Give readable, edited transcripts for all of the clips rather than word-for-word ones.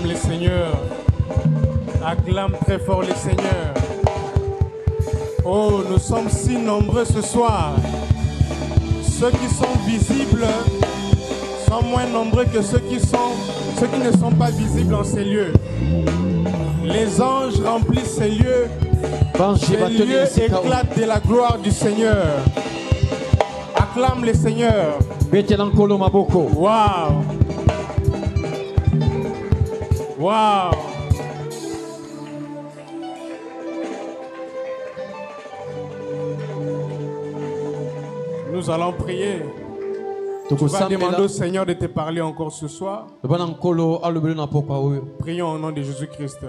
Acclame les seigneurs. Acclame très fort les seigneurs. Oh, nous sommes si nombreux ce soir. Ceux qui sont visibles sont moins nombreux que ceux qui ne sont pas visibles en ces lieux. Les anges remplissent ces lieux. Ces lieux éclatent de la gloire du Seigneur. Acclame les seigneurs. Waouh. Waouh. Nous allons prier. Tu vas demander au Seigneur de te parler encore ce soir. Prions au nom de Jésus-Christ.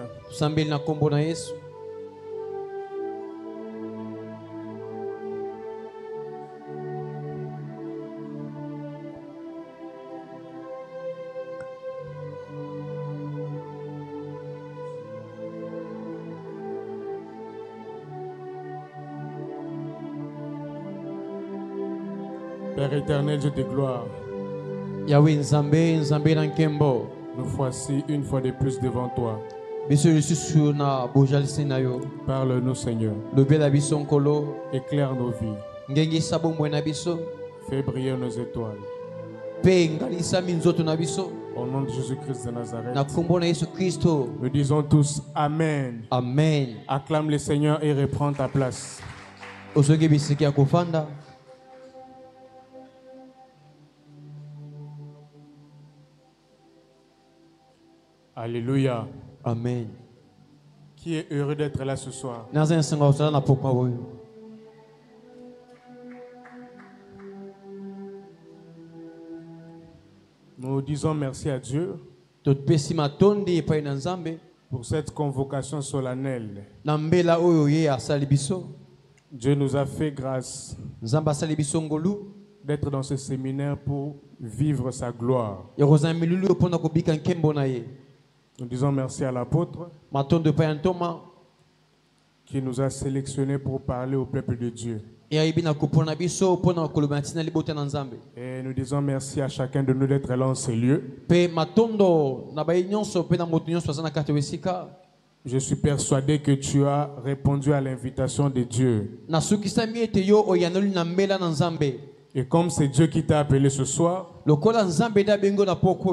Père éternel, Dieu de gloire, nous voici une fois de plus devant toi. Parle-nous, Seigneur. Éclaire nos vies. Fais briller nos étoiles. Au nom de Jésus-Christ de Nazareth, nous disons tous Amen. Amen. Acclame le Seigneur et reprends ta place. Alléluia. Amen. Qui est heureux d'être là ce soir? Nous disons merci à Dieu pour cette convocation solennelle. Dieu nous a fait grâce d'être dans ce séminaire pour vivre sa gloire. Nous disons merci à l'apôtre qui nous a sélectionnés pour parler au peuple de Dieu. Et nous disons merci à chacun de nous d'être là en ces lieux. Je suis persuadé que tu as répondu à l'invitation de Dieu. Et comme c'est Dieu qui t'a appelé ce soir,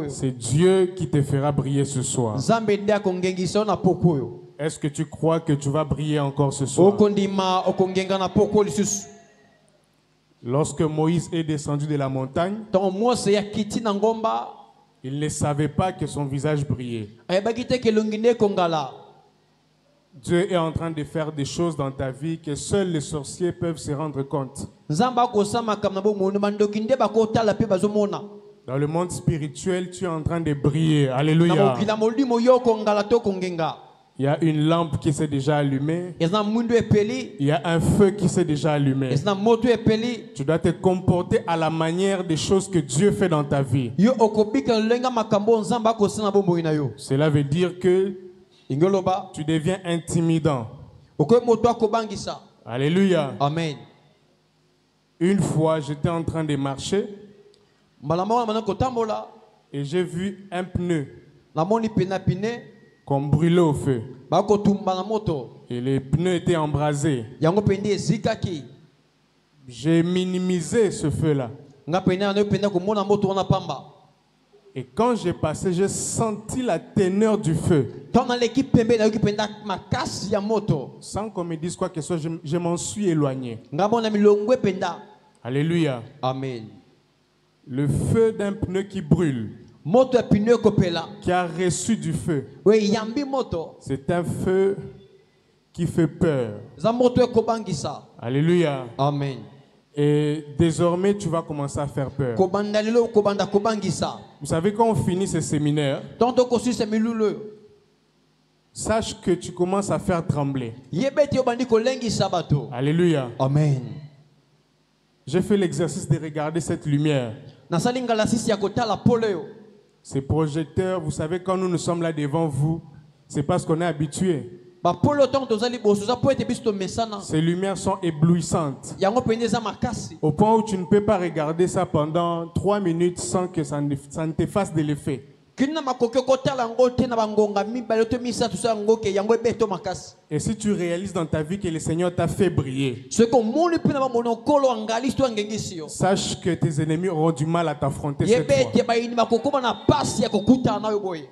c'est Dieu qui te fera briller ce soir. Est-ce que tu crois que tu vas briller encore ce soir? Lorsque Moïse est descendu de la montagne, il ne savait pas que son visage brillait. Dieu est en train de faire des choses dans ta vie que seuls les sorciers peuvent se rendre compte. Dans le monde spirituel, tu es en train de briller. Alléluia. Il y a une lampe qui s'est déjà allumée. Il y a un feu qui s'est déjà allumé. Tu dois te comporter à la manière des choses que Dieu fait dans ta vie. Cela veut dire que tu deviens intimidant. Alléluia. Amen. Une fois, j'étais en train de marcher et j'ai vu un pneu qu'on brûlait au feu. Et les pneus étaient embrasés. J'ai minimisé ce feu-là. Et quand j'ai passé, j'ai senti la teneur du feu. Sans qu'on me dise quoi que ce soit, je m'en suis éloigné. Alléluia. Amen. Le feu d'un pneu qui brûle, qui a reçu du feu, c'est un feu qui fait peur. Alléluia. Amen. Et désormais, tu vas commencer à faire peur. Vous savez, quand on finit ce séminaire, sache que tu commences à faire trembler. Alléluia. Amen. J'ai fait l'exercice de regarder cette lumière. Ces projecteurs, vous savez, quand nous sommes là devant vous, c'est parce qu'on est habitué. Ces lumières sont éblouissantes. Au point où tu ne peux pas regarder ça pendant 3 minutes sans que ça ne te fasse de l'effet. Et si tu réalises dans ta vie que le Seigneur t'a fait briller, sache que tes ennemis auront du mal à t'affronter cette fois.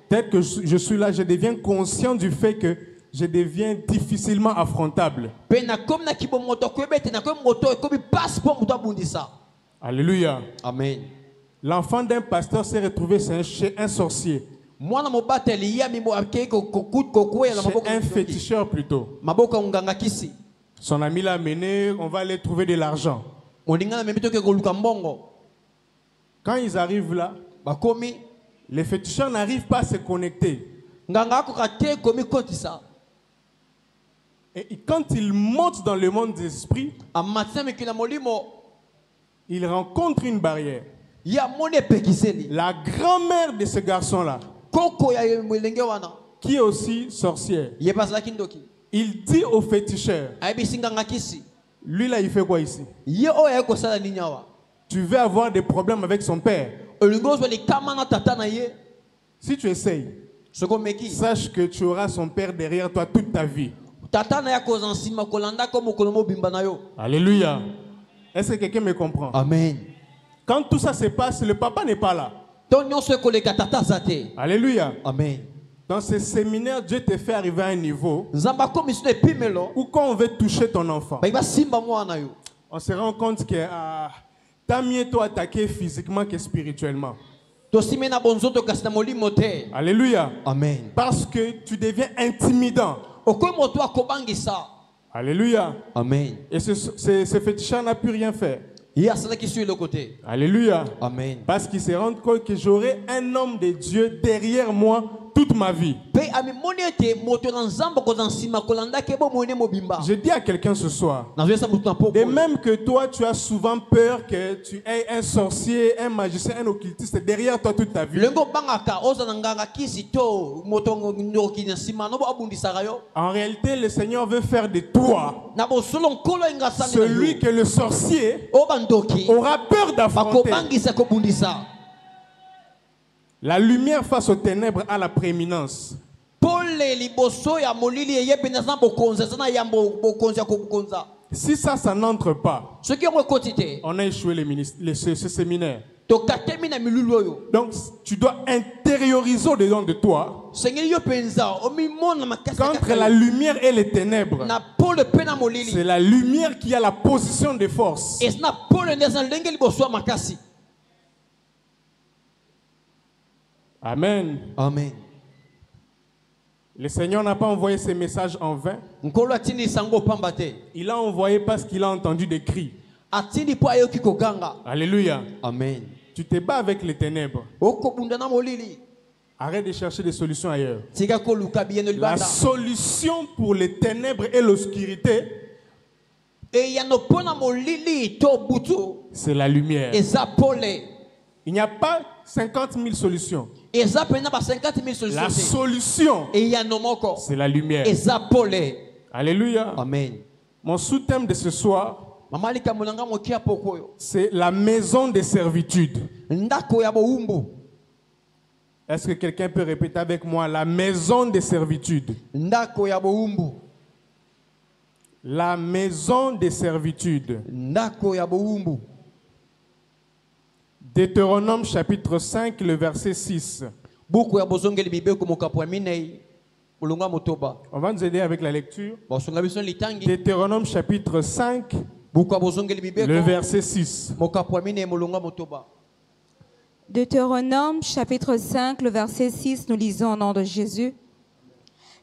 Peut-être que je suis là, je deviens conscient du fait que je deviens difficilement affrontable. Alléluia. Amen. L'enfant d'un pasteur s'est retrouvé chez un sorcier. Chez un féticheur plutôt. Son ami l'a amené, on va aller trouver de l'argent. Quand ils arrivent là, les féticheurs n'arrivent pas à se connecter. Et quand ils montent dans le monde des esprits, ils rencontrent une barrière. La grand-mère de ce garçon-là, qui est aussi sorcière, il dit au féticheur, lui là il fait quoi ici? Tu veux avoir des problèmes avec son père. Si tu essayes, sache que tu auras son père derrière toi toute ta vie. Alléluia. Est-ce que quelqu'un me comprend? Amen. Quand tout ça se passe, le papa n'est pas là. Alléluia. Amen. Dans ce séminaire, Dieu te fait arriver à un niveau où quand on veut toucher ton enfant, on se rend compte que t'as mieux toi attaquer physiquement que spirituellement. Alléluia. Amen. Parce que tu deviens intimidant. Alléluia. Amen. Et ce féticheur n'a pu rien faire. Alléluia. Amen. Parce qu'il se rend compte que j'aurai un homme de Dieu derrière moi toute ma vie. Je dis à quelqu'un ce soir, de même que toi tu as souvent peur que tu aies un sorcier, un magicien, un occultiste derrière toi toute ta vie. En réalité, le Seigneur veut faire de toi celui que le sorcier aura peur d'affronter. La lumière face aux ténèbres a la prééminence. Si ça n'entre pas, on a échoué ce séminaire. Donc tu dois intérioriser au-dedans de toi qu'entre la lumière et les ténèbres, c'est la lumière qui a la position de force. Amen. Amen. Le Seigneur n'a pas envoyé ces messages en vain. Il a envoyé parce qu'il a entendu des cris. Alléluia. Amen. Tu te bats avec les ténèbres. Arrête de chercher des solutions ailleurs. La solution pour les ténèbres et l'obscurité, c'est la lumière. Il n'y a pas 50 000 solutions. La solution, c'est la lumière. Alléluia. Amen. Mon sous-thème de ce soir, c'est la maison des servitudes. Est-ce que quelqu'un peut répéter avec moi la maison des servitudes? La maison des servitudes. Deutéronome chapitre 5, le verset 6. On va nous aider avec la lecture. Deutéronome chapitre 5, le verset 6. Deutéronome chapitre 5, le verset 6, nous lisons au nom de Jésus.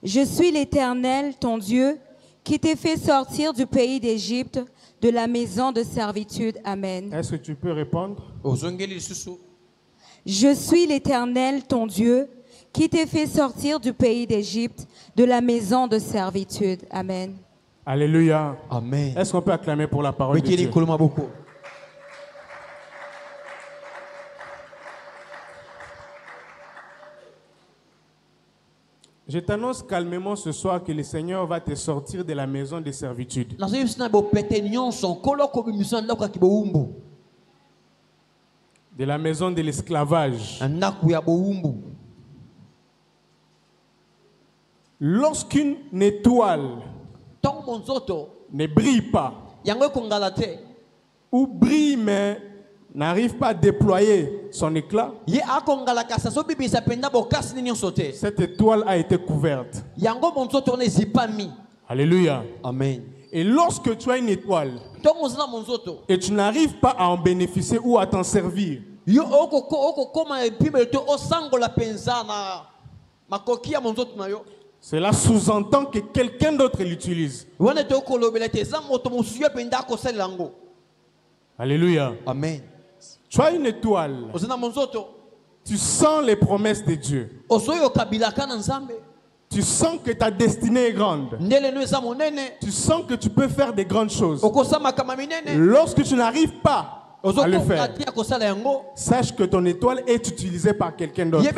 Je suis l'Éternel, ton Dieu, qui t'ai fait sortir du pays d'Égypte, de la maison de servitude. Amen. Est-ce que tu peux répondre? Je suis l'Éternel, ton Dieu, qui t'ai fait sortir du pays d'Égypte, de la maison de servitude. Amen. Alléluia. Amen. Est-ce qu'on peut acclamer pour la parole de Dieu? Je t'annonce calmement ce soir que le Seigneur va te sortir de la maison de servitude. De la maison de l'esclavage. Lorsqu'une étoile ne brille pas, ou brille mais n'arrive pas à déployer son éclat, cette étoile a été couverte. Alléluia. Amen. Et lorsque tu as une étoile et tu n'arrives pas à en bénéficier ou à t'en servir, cela sous-entend que quelqu'un d'autre l'utilise. Alléluia. Amen. Tu as une étoile. Tu sens les promesses de Dieu. Tu sens que ta destinée est grande. Tu sens que tu peux faire des grandes choses. Lorsque tu n'arrives pas à le faire, sache que ton étoile est utilisée par quelqu'un d'autre.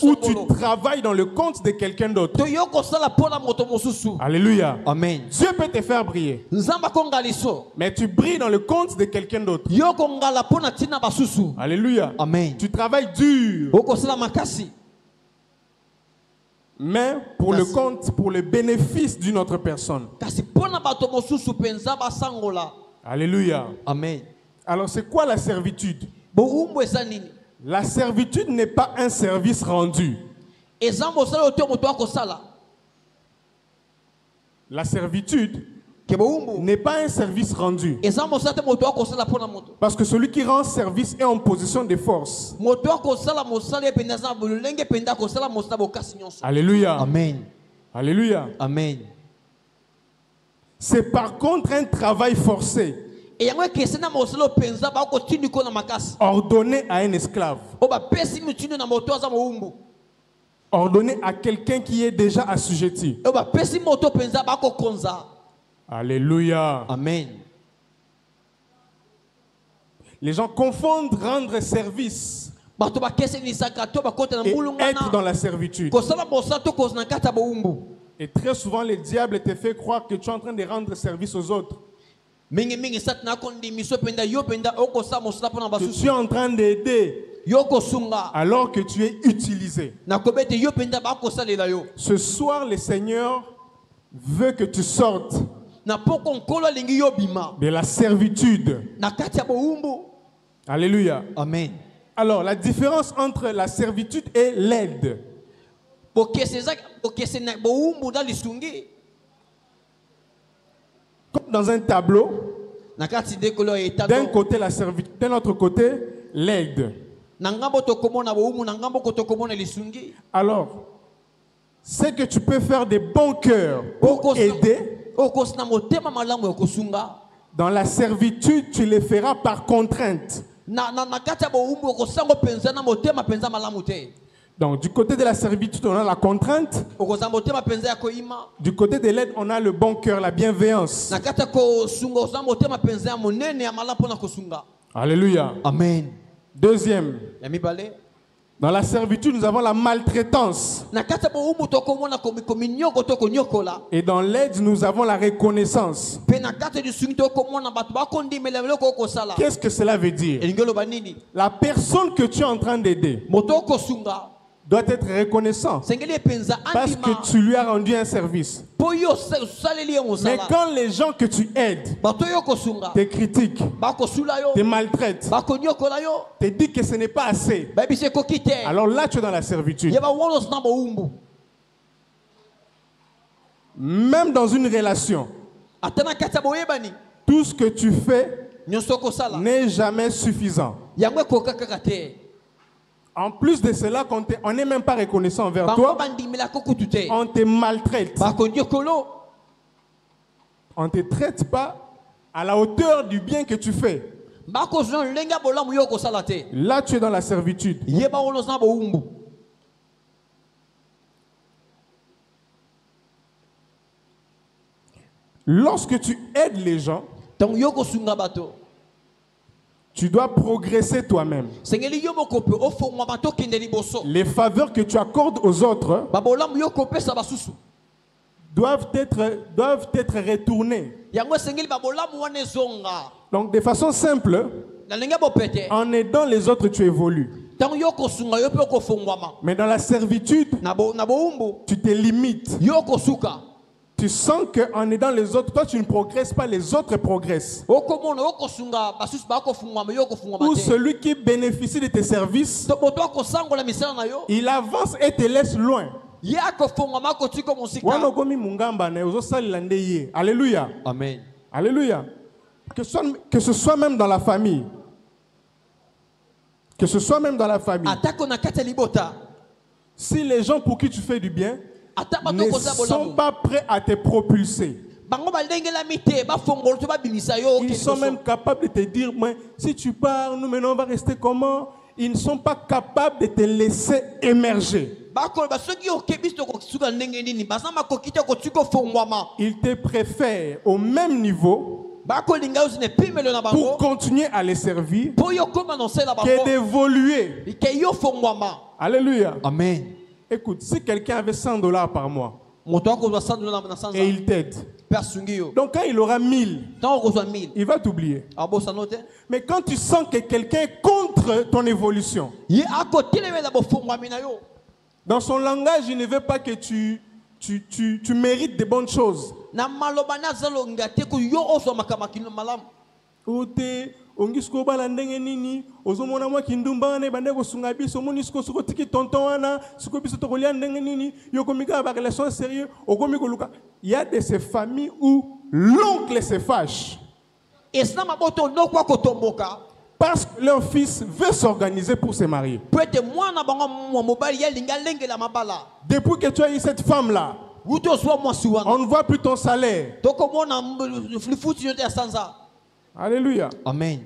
Ou tu travailles dans le compte de quelqu'un d'autre. Alléluia. Amen. Dieu peut te faire briller. Mais tu brilles dans le compte de quelqu'un d'autre. Alléluia. Amen. Tu travailles dur. Mais pour le compte, pour le bénéfice d'une autre personne. Alléluia. Amen. Alors c'est quoi la servitude? La servitude n'est pas un service rendu. La servitude n'est pas un service rendu. Parce que celui qui rend service est en position de force. Alléluia. Amen. Alléluia. Amen. C'est par contre un travail forcé, ordonné à un esclave, ordonné à quelqu'un qui est déjà assujetti. Alléluia. Amen. Les gens confondent rendre service et être dans la servitude. Et très souvent, le diable te fait croire que tu es en train de rendre service aux autres. Que tu es en train d'aider alors que tu es utilisé. Ce soir, le Seigneur veut que tu sortes de la servitude. Alléluia. Amen. Alors, la différence entre la servitude et l'aide. Comme dans un tableau, d'un côté la servitude, d'un autre côté l'aide. Alors, c'est que tu peux faire des bons cœurs pour aider. Dans la servitude, tu les feras par contrainte. Donc, du côté de la servitude, on a la contrainte. Du côté de l'aide, on a le bon cœur, la bienveillance. Alléluia. Amen. Deuxième, dans la servitude, nous avons la maltraitance. Et dans l'aide, nous avons la reconnaissance. Qu'est-ce que cela veut dire? La personne que tu es en train d'aider doit être reconnaissant parce que tu lui as rendu un service. Mais quand les gens que tu aides te critiquent, te maltraitent, te disent que ce n'est pas assez, alors là tu es dans la servitude. Même dans une relation, tout ce que tu fais n'est jamais suffisant. En plus de cela, on n'est même pas reconnaissant envers toi. On te maltraite. On ne te traite pas à la hauteur du bien que tu fais. Là, tu es dans la servitude. Lorsque tu aides les gens, tu dois progresser toi-même. Les faveurs que tu accordes aux autres doivent être retournées. Donc de façon simple, en aidant les autres, tu évolues. Mais dans la servitude, tu te limites. Tu sens qu'en aidant les autres, toi tu ne progresses pas, les autres progressent. Ou celui qui bénéficie de tes services, il avance et te laisse loin. Alléluia. Amen. Alléluia. Que ce soit même dans la famille. Que ce soit même dans la famille. Si les gens pour qui tu fais du bien ne sont pas prêts à te propulser, ils sont même capables de te dire, mais si tu pars, nous maintenant on va rester comment? Ils ne sont pas capables de te laisser émerger. Ils te préfèrent au même niveau pour continuer à les servir que d'évoluer. Alléluia. Amen. Écoute, si quelqu'un avait $100 par mois et il t'aide, donc quand il aura 1000, il va t'oublier. Mais quand tu sens que quelqu'un est contre ton évolution, dans son langage, il ne veut pas que tu mérites de bonnes choses. Ongisko bala ndenge nini ozomona mwa kindumba ne bande ko sunga biso monisko suko tiki tonton wana suko biso to kolia ndenge nini yokomika ba relation sérieux okomiko luka. Il y a de ces familles où l'oncle se fâche parce que leur fils veut s'organiser pour se marier. Depuis que tu as eu cette femme là, on ne voit plus ton salaire. Alléluia. Amen.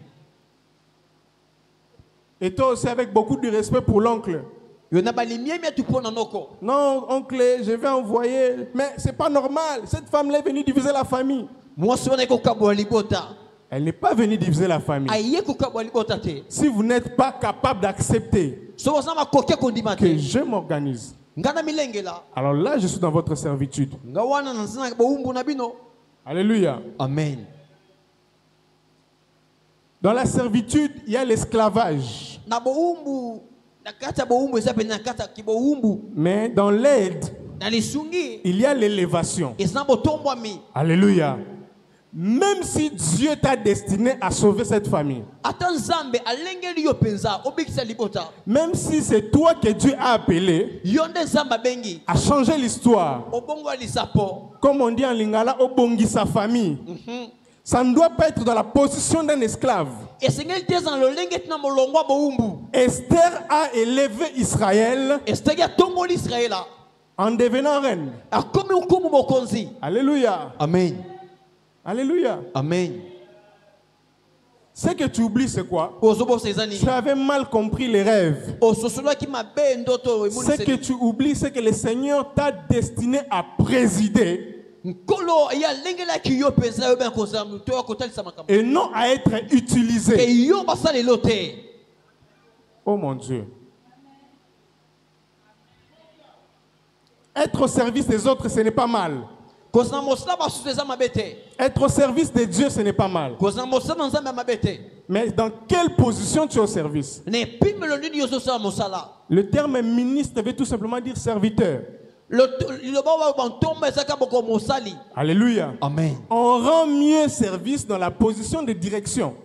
Et toi aussi avec beaucoup de respect pour l'oncle. Non, oncle, je vais envoyer. Mais c'est pas normal. Cette femme-là est venue diviser la famille. Elle n'est pas venue diviser la famille. Si vous n'êtes pas capable d'accepter que je m'organise, alors là, je suis dans votre servitude. Alléluia. Amen. Dans la servitude, il y a l'esclavage. Mais dans l'aide, il y a l'élévation. Alléluia. Même si Dieu t'a destiné à sauver cette famille, même si c'est toi que Dieu a appelé à changer l'histoire, comme on dit en lingala, obongi sa famille, ça ne doit pas être dans la position d'un esclave. Esther a élevé Israël en devenant reine. Alléluia. Amen. Alléluia. Amen. Ce que tu oublies, c'est quoi? Tu avais mal compris les rêves. Ce que tu oublies, c'est que le Seigneur t'a destiné à présider et non à être utilisé. Oh mon Dieu. Être au service des autres, ce n'est pas mal. Être au service de Dieu, ce n'est pas mal. Mais dans quelle position tu es au service? Le terme ministre veut tout simplement dire serviteur. Alléluia. Amen. On rend mieux service dans la position de direction.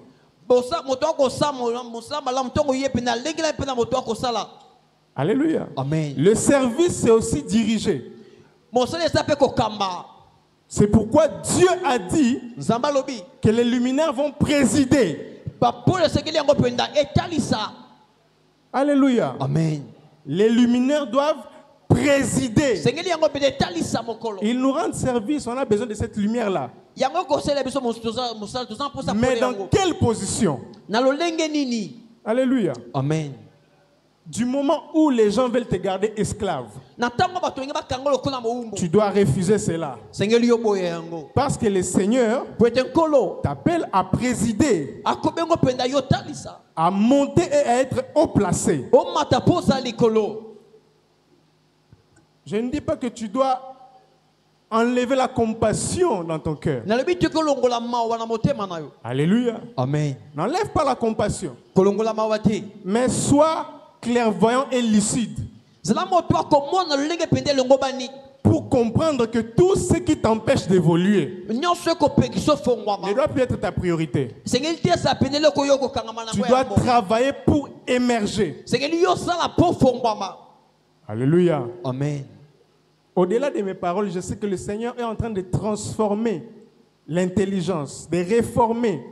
Alléluia. Amen. Le service, c'est aussi diriger. C'est pourquoi Dieu a dit que les luminaires vont présider. Alléluia. Amen. Les luminaires doivent présider. Ils nous rendent service, on a besoin de cette lumière-là. Mais dans quelle position? Alléluia. Amen. Du moment où les gens veulent te garder esclave, tu dois refuser cela. Parce que le Seigneur t'appelle à présider, à monter et à être haut placé. Je ne dis pas que tu dois enlever la compassion dans ton cœur. Alléluia. Amen. N'enlève pas la compassion. Mais sois clairvoyant et lucide pour comprendre que tout ce qui t'empêche d'évoluer ne doit plus être ta priorité. Tu dois travailler pour émerger. Alléluia. Amen. Au-delà de mes paroles, je sais que le Seigneur est en train de transformer l'intelligence, de réformer.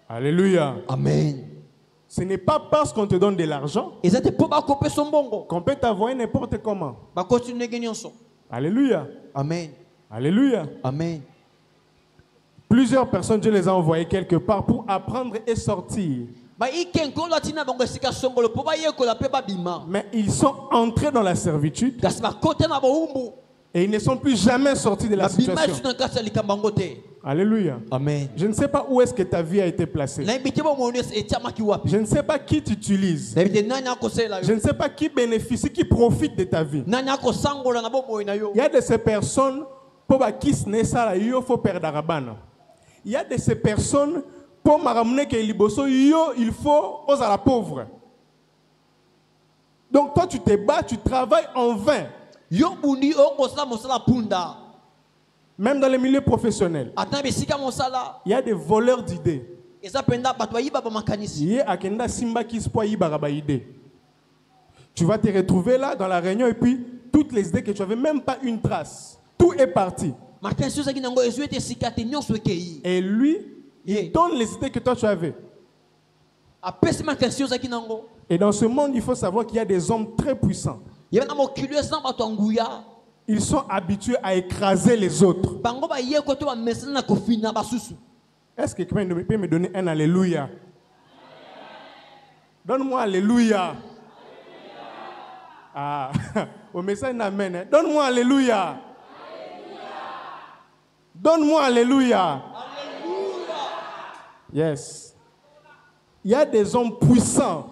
Alléluia. Amen. Ce n'est pas parce qu'on te donne de l'argent qu'on peut t'envoyer n'importe comment. Alléluia. Amen. Alléluia. Amen. Plusieurs personnes, Dieu les a envoyées quelque part pour apprendre et sortir. Mais ils sont entrés dans la servitude et ils ne sont plus jamais sortis de la situation. Alléluia. Amen. Je ne sais pas où est-ce que ta vie a été placée. Je ne sais pas qui t'utilise. Je ne sais pas qui bénéficie, qui profite de ta vie. Il y a de ces personnes il y a de ces personnes pour m'amener que il faut aux à la pauvre. Donc toi tu te bats, tu travailles en vain. Même dans les milieux professionnels, il y a des voleurs d'idées. Tu vas te retrouver là dans la réunion et puis toutes les idées que tu n'avais même pas une trace. Tout est parti. Et lui, il donne les idées que toi tu avais. Et dans ce monde, il faut savoir qu'il y a des hommes très puissants. Ils sont habitués à écraser les autres. Est-ce que quelqu'un peut me donner un alléluia? Donne-moi alléluia. Ah, au message d'amen. Donne-moi alléluia. Donne-moi alléluia. Yes. Il y a des hommes puissants.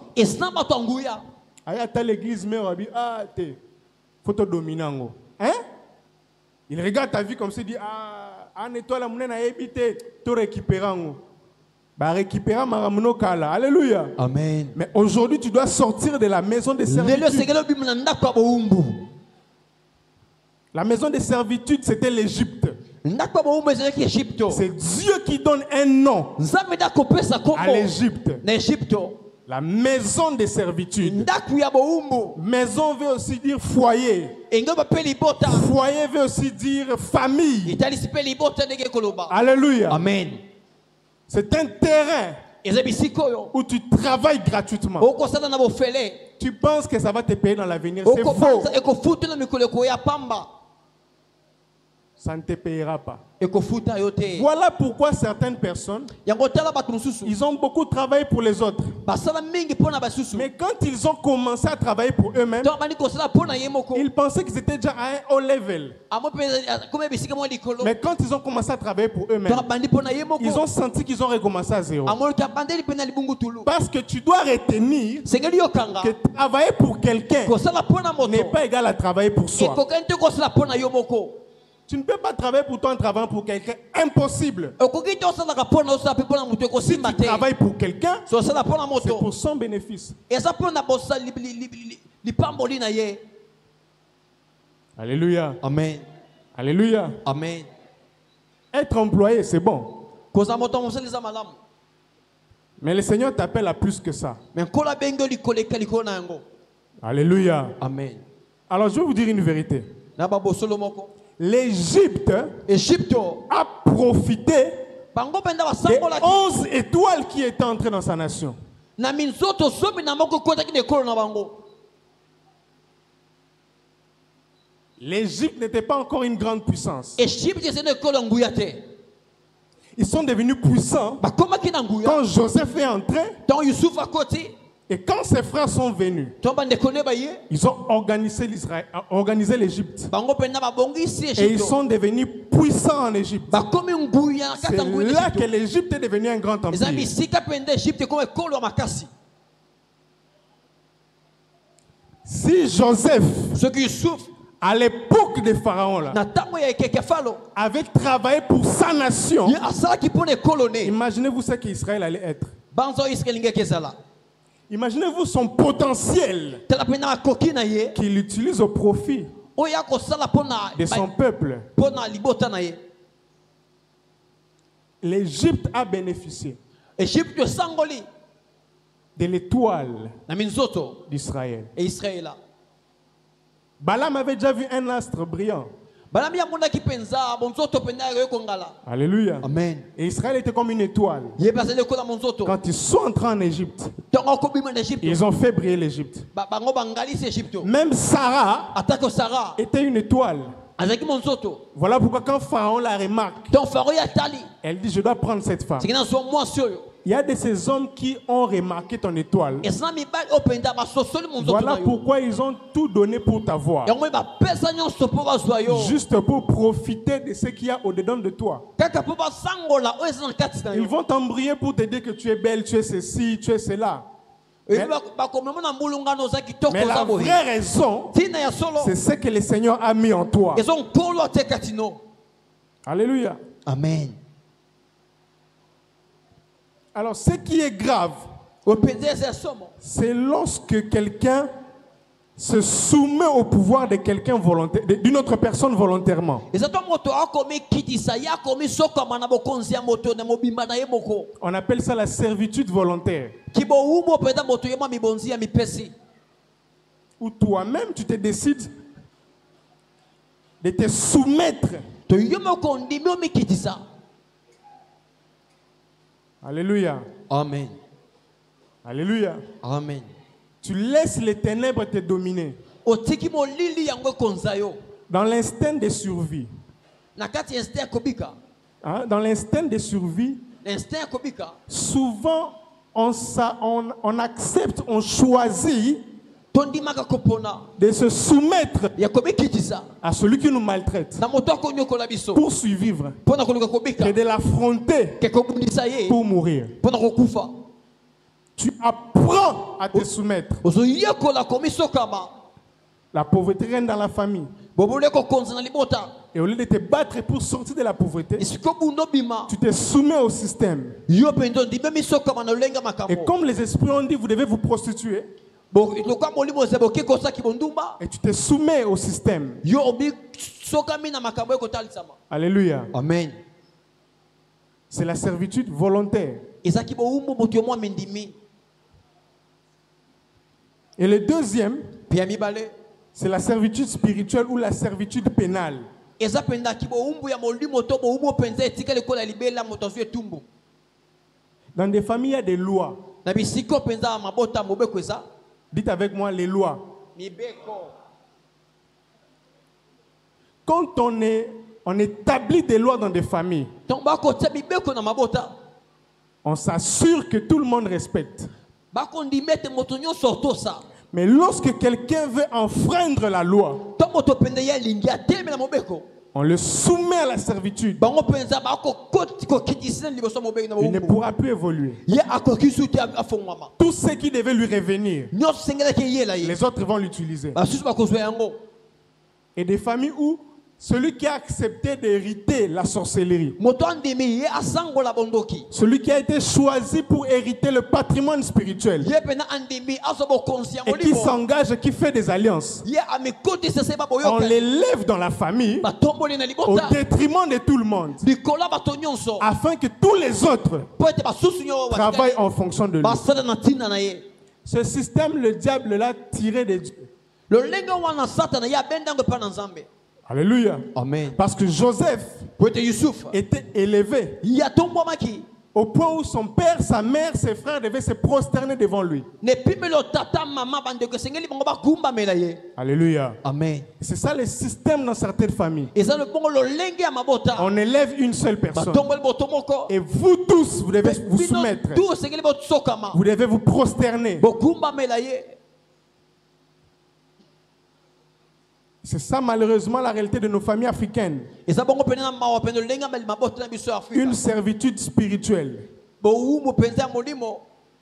À l'église, mais on dit, ah, t'es photo dominant. Hein? Il regarde ta vie comme s'il dit, ah, en étoile, on a évité, tu récupérer. Alléluia. Amen. Mais aujourd'hui, tu dois sortir de la maison de servitude. La maison de servitude, c'était l'Égypte. C'est Dieu qui donne un nom à l'Égypte. La maison de servitude. Maison veut aussi dire foyer. Foyer veut aussi dire famille. Alléluia. Amen. C'est un terrain où tu travailles gratuitement. Tu penses que ça va te payer dans l'avenir. C'est faux. Ça ne te payera pas. Voilà pourquoi certaines personnes, ils ont beaucoup travaillé pour les autres. Mais quand ils ont commencé à travailler pour eux-mêmes, ils pensaient qu'ils étaient déjà à un haut level. Mais quand ils ont commencé à travailler pour eux-mêmes, ils ont senti qu'ils ont recommencé à zéro. Parce que tu dois retenir que travailler pour quelqu'un n'est pas égal à travailler pour soi. Tu ne peux pas travailler pour toi en travaillant pour quelqu'un. Impossible. Si tu travailles pour quelqu'un, c'est pour son bénéfice. Alléluia. Amen. Alléluia. Amen. Être employé, c'est bon. Mais le Seigneur t'appelle à plus que ça. Alléluia. Amen. Alors je vais vous dire une vérité. L'Égypte a profité des 11 étoiles qui étaient entrées dans sa nation. L'Égypte n'était pas encore une grande puissance. Ils sont devenus puissants quand Joseph est entré. Et quand ses frères sont venus, ils ont organisé l'Égypte. Et ils sont devenus puissants en Égypte. C'est là que l'Égypte est devenue un grand empire. Si Joseph à l'époque de Pharaon, là, avait travaillé pour sa nation. Imaginez-vous ce qu'Israël allait être. Imaginez-vous son potentiel qu'il utilise au profit de son peuple. L'Égypte a bénéficié de l'étoile d'Israël. Balaam avait déjà vu un astre brillant. Alléluia. Amen. Et Israël était comme une étoile. Quand ils sont entrés en Égypte, ils ont fait briller l'Égypte. Même Sarah était une étoile. Voilà pourquoi quand Pharaon la remarque, elle dit: je dois prendre cette femme. Il y a de ces hommes qui ont remarqué ton étoile. Voilà pourquoi ils ont tout donné pour t'avoir. Juste pour profiter de ce qu'il y a au-dedans de toi. Ils vont t'embriller pour te dire que tu es belle, tu es ceci, tu es cela. Mais la vraie raison, c'est ce que le Seigneur a mis en toi. Alléluia. Amen. Alors, ce qui est grave, c'est lorsque quelqu'un se soumet au pouvoir de quelqu'un volontaire, d'une autre personne volontairement. On appelle ça la servitude volontaire. Où toi-même tu te décides de te soumettre. Alléluia. Amen. Alléluia. Amen. Tu laisses les ténèbres te dominer. Dans l'instinct de survie. Hein? Dans l'instinct de survie, souvent on accepte, on choisit de se soumettre à celui qui nous maltraite pour survivre, et de l'affronter pour mourir. Tu apprends à te soumettre. La pauvreté règne dans la famille. Et au lieu de te battre pour sortir de la pauvreté, tu te soumets au système. Et comme les esprits ont dit, vous devez vous prostituer, et tu te soumets au système. Alléluia. Amen. C'est la servitude volontaire. Et le deuxième, c'est la servitude spirituelle ou la servitude pénale. Dans des familles, il y a des lois. Dites avec moi les lois. Quand on établit des lois dans des familles, on s'assure que tout le monde respecte. Mais lorsque quelqu'un veut enfreindre la loi, on le soumet à la servitude. Il ne pourra plus évoluer. Tout ce qui devait lui revenir, les autres vont l'utiliser. Et des familles où celui qui a accepté d'hériter la sorcellerie, celui qui a été choisi pour hériter le patrimoine spirituel, et qui s'engage, qui fait des alliances, on l'élève dans la famille au détriment de tout le monde, afin que tous les autres travaillent en fonction de lui. Ce système, le diable l'a tiré de Dieu. Alléluia. Amen. Parce que Joseph était élevé au point où son père, sa mère, ses frères devaient se prosterner devant lui. Alléluia. Amen. C'est ça le système dans certaines familles. On élève une seule personne. Et vous tous, vous devez vous soumettre. Vous devez vous prosterner. C'est ça malheureusement la réalité de nos familles africaines. Une servitude spirituelle.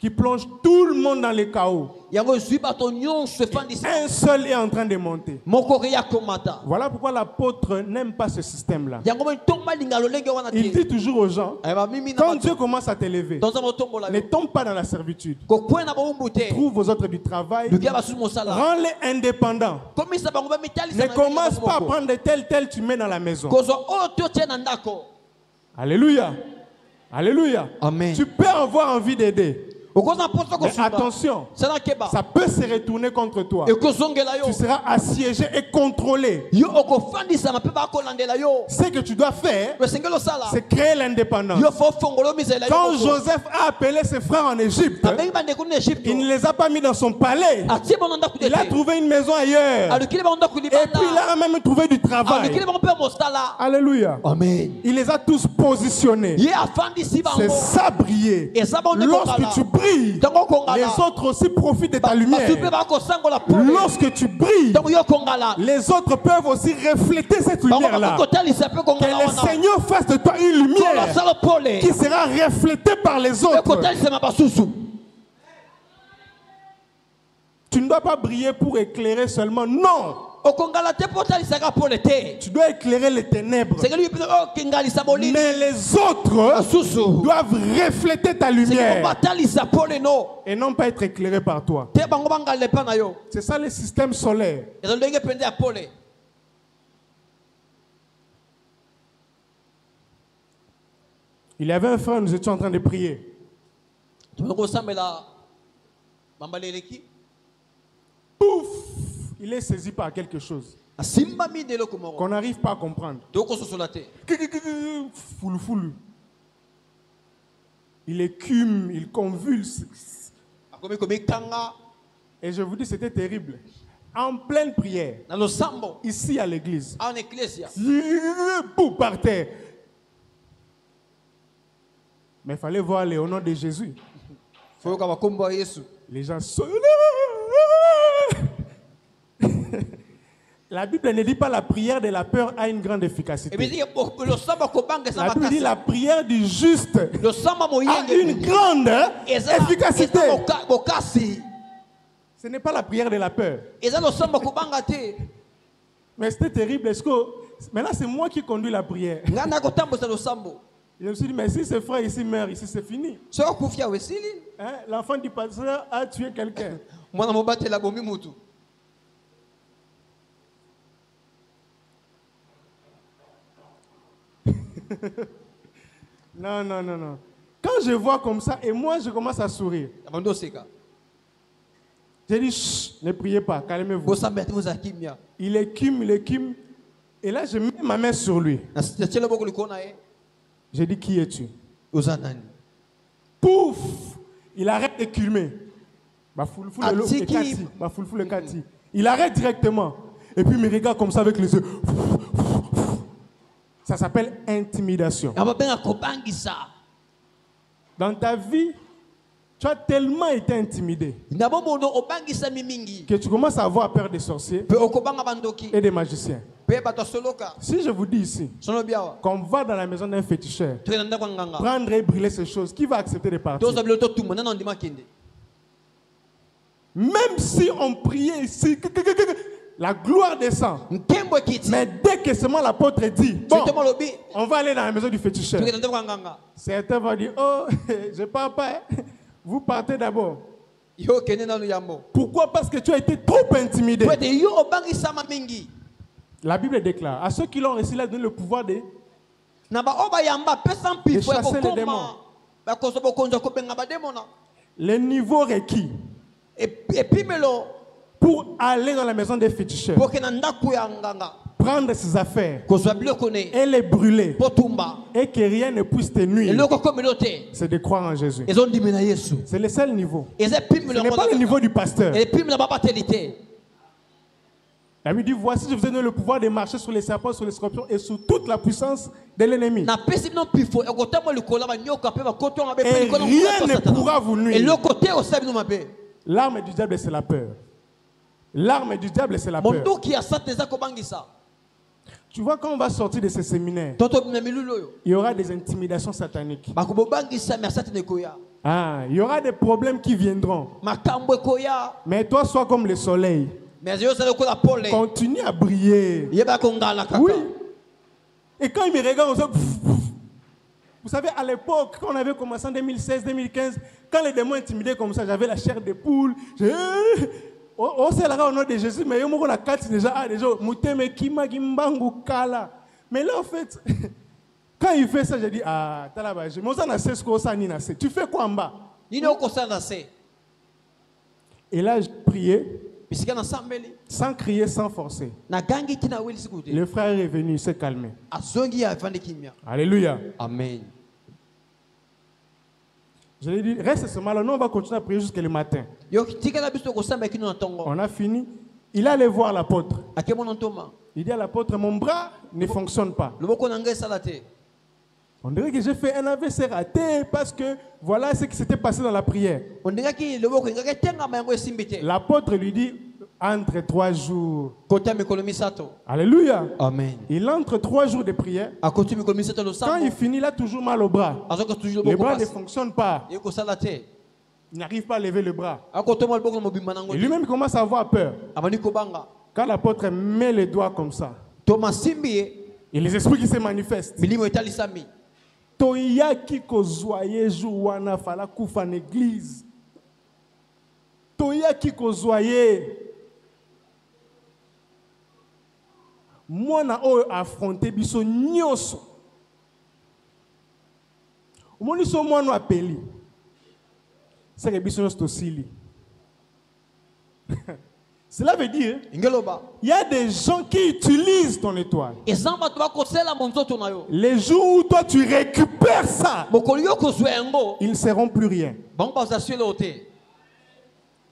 qui plonge tout le monde dans les chaos. Un seul est en train de monter. Voilà pourquoi l'apôtre n'aime pas ce système-là. Il dit toujours aux gens, quand Dieu commence à t'élever, ne tombe pas dans la servitude. Trouve aux autres du travail, rends-les indépendants. Ne commence pas à prendre tel, tu mets dans la maison. Alléluia. Alléluia. Amen. Tu peux avoir envie d'aider. Mais attention, ça peut se retourner contre toi. Tu seras assiégé et contrôlé. Ce que tu dois faire, c'est créer l'indépendance. Quand Joseph a appelé ses frères en Égypte, il ne les a pas mis dans son palais. Il a trouvé une maison ailleurs. Et puis il a même trouvé du travail. Alléluia. Amen. Il les a tous positionnés. C'est ça briller. Lorsque tu brilles, les autres aussi profitent de ta lumière. Lorsque tu brilles, les autres peuvent aussi refléter cette lumière-là. Que le Seigneur fasse de toi une lumière qui sera reflétée par les autres. Tu ne dois pas briller pour éclairer seulement, non. Tu dois éclairer les ténèbres. Mais les autres doivent refléter ta lumière et non pas être éclairés par toi. C'est ça le système solaire. Il y avait un frère, nous étions en train de prier. Pouf! Il est saisi par quelque chose qu'on n'arrive pas à comprendre. Foulou. Il écume, il convulse. Et je vous dis, c'était terrible. En pleine prière, ici à l'église, par terre. Mais il fallait voir au nom de Jésus. Les gens sont... La Bible ne dit pas la prière de la peur a une grande efficacité. La Bible dit la prière du juste a une grande efficacité. Ce n'est pas la prière de la peur. Mais c'était terrible. Est-ce que maintenant c'est moi qui conduis la prière? Je me suis dit, mais si ce frère ici meurt, ici c'est fini. Hein? L'enfant du pasteur a tué quelqu'un. Non. Quand je vois comme ça, et moi je commence à sourire. J'ai dit, chut, ne priez pas, calmez-vous. Il écume. Et là, je mets ma main sur lui. J'ai dit, qui es-tu? Pouf! Il arrête d'écumer. Il arrête directement. Et puis il me regarde comme ça avec les yeux. Ça s'appelle intimidation. Dans ta vie, tu as tellement été intimidé que tu commences à avoir peur des sorciers et des magiciens. Si je vous dis ici qu'on va dans la maison d'un féticheur, prendre et brûler ces choses, qui va accepter de partir? Même si on priait ici, la gloire descend. Mais dès que seulement l'apôtre dit, bon, on va aller dans la maison du féticheur, certains vont dire, oh, je pars pas. Vous partez d'abord. Pourquoi? Parce que tu as été trop intimidé. La Bible déclare, à ceux qui l'ont reçu, il a donné le pouvoir de chasser les démons. Les niveaux requis pour aller dans la maison des féticheurs, prendre ses affaires et les brûler et que rien ne puisse te nuire, c'est de croire en Jésus. C'est le seul niveau. Ce n'est pas le niveau du pasteur. La Bible dit, voici je vous ai donné le pouvoir de marcher sur les serpents, sur les scorpions et sur toute la puissance de l'ennemi. Et rien ne pourra vous nuire. L'arme du diable, c'est la peur. L'arme du diable, c'est la peur. Tu vois, quand on va sortir de ces séminaires, il y aura des intimidations sataniques. Ah, il y aura des problèmes qui viendront. makambo ekoya Mais toi, sois comme le soleil. mais yo sala ko la pole Continue à briller. yeba ko ngala kaka Oui. Et quand il me regarde, on se... Vous savez, à l'époque, quand on avait commencé en 2016, 2015, quand les démons intimidaient comme ça, j'avais la chair de poule. On sait là au nom de Jésus, mais on a quatre déjà, mais là, en fait, quand il fait ça, j'ai dit, ah, tu fais quoi en bas? nini okosala se Et là, j'ai prié, bisika na sambeli sans crier, sans forcer. na gangi tina wili sikude Le frère est venu, il s'est calmé. azongi ya vande kimia Alléluia. amen. Je lui ai dit, reste seulement là, nous on va continuer à prier jusqu'à le matin. Yo tika biso ko samba kino na tongo On a fini. Il allait voir l'apôtre. akemo na ntoma Il dit à l'apôtre, mon bras ne fonctionne pas. loboko na ngai sala te On dirait que j'ai fait un AVC raté parce que voilà ce qui s'était passé dans la prière. ondingaki loboko ngaka tenga mayango esimbi te L'apôtre lui dit, entre 3 jours. kota mikolo misato Alléluia. amen Il entre 3 jours de prière. akoti mikolo misato lo Quand sambo il finit, il a toujours mal au bras. azoka toujours Les loboko bras ne basi fonctionnent pas. yeko sala te Il n'arrive pas à lever le bras. akotoma loboko na mobimba nango Et lui-même commence à avoir peur. amani kobanga Quand l'apôtre met les doigts comme ça, toma simbi et les esprits qui se manifestent. milimo etalisami Toyaki kozwaye jouana fala kufa en église. Toyaki kozwaye. Moi na oyo affronté biso nyoso. Omoni so moi no appeli. C'est que biso nyoso tosili. Cela veut dire, ingeloba il y a des gens qui utilisent ton étoile. ezamba to bakosela monzoto na yo Les jours où toi tu récupères ça, mokolo yo kozwa yango ils ne seront plus rien. bango bazasuela yo te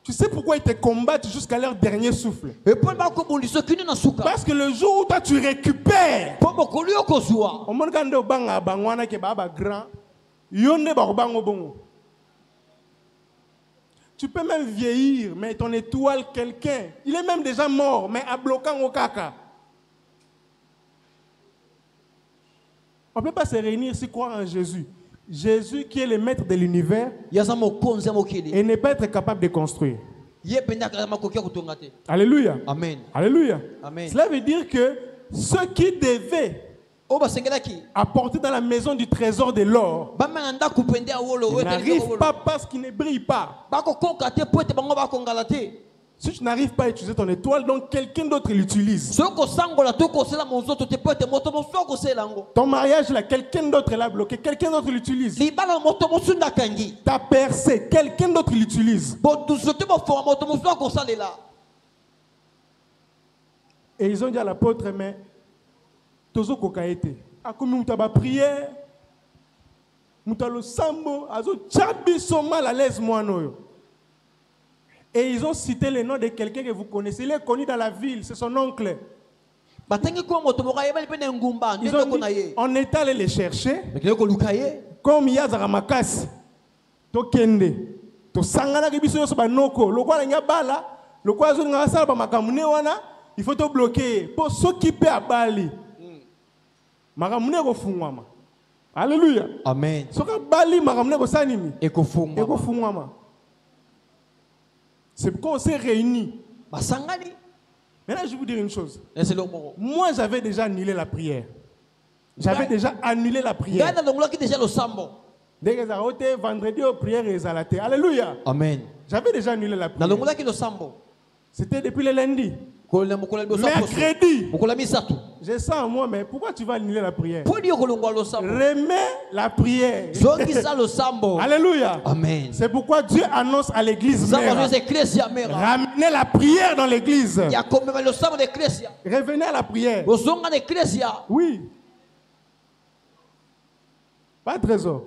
Tu sais pourquoi ils te combattent jusqu'à leur dernier souffle? eponi bakobundisa kini na suka Parce que le jour où toi tu récupères, mpo mokolo yo kozwa on montre quand banga bangwana ke baba grand, yonde ba bango bongo. Tu peux même vieillir, mais ton étoile, quelqu'un, il est même déjà mort, mais à bloquant au caca. On ne peut pas se réunir si croire en Jésus. Jésus qui est le maître de l'univers yaza mokonzi ya mokili et ne pas être capable de construire. ye mpenza akala makoki ya kotonga te Alléluia. amen Alléluia. amen Cela veut dire que ceux qui devaient oyo basengelaki apporter dans la maison du trésor de l'or bamena ndako pende ya wolo oyo n'arrivent pas parce qu'ils ne brillent pas. bakokoka te po ete bango bakongala te Si tu n'arrives pas à utiliser ton étoile, donc quelqu'un d'autre l'utilise. soki kosangola to kosela monzoto te po ete moto mosusu akosela yango Ton mariage là, quelqu'un d'autre l'a bloqué, quelqu'un d'autre l'utilise. libala moto mosusu ndakangi Ta percée, quelqu'un d'autre l'utilise. boduso te bofoma moto mosusu akosalela Et ils ont dit à l'apôtre, mais tozo kokaete. A comme nous t'avons prié, nous t'avons sambo, azo tchabi sont mal à l'aise moi noyo. Et ils ont cité le nom de quelqu'un que vous connaissez. Il est connu dans la ville, c'est son oncle. batangi kuwa moto moko ayebali mpe na ngumba Ils ont ndeko na dit, ye on est allé les chercher. mekile koluka ye Comme Yazara Makasi, to kende, to sangana ki biso yoso banoko, lokwa nga bala, lokwa zo nga sala ba makamune wana, il faut te bloquer pour s'occuper à Bali. Makamune ko fungwama. Alléluia. amen Soka Bali makamune ko sanimi. ekofungwa Eko fungwama. C'est pourquoi on s'est réunis. basangani Maintenant, je vais vous dire une chose. eselo moko Moi, j'avais déjà annulé la prière. J'avais déjà annulé la prière. ngai nalongolaki deja losambo Dès que ça a été vendredi, aux prières et à la terre. Alléluia. amen J'avais déjà annulé la prière. nalongolaki losambo C'était depuis le lundi. kolona mokolo ya liboso ya poso. Mercredi. mokolo ya misato J'ai ça en moi, mais pourquoi tu vas annuler la prière? mpo nini okolongwa losambo Remets la prière. zongisa losambo Alléluia. amen C'est pourquoi Dieu annonce à l'église nzambe mère, azoyesa eklesi mera ramenez la prière dans l'église. ya komema losambo na eklesi Revenez à la prière. ozonga na eklesi Oui. Pas de trésor.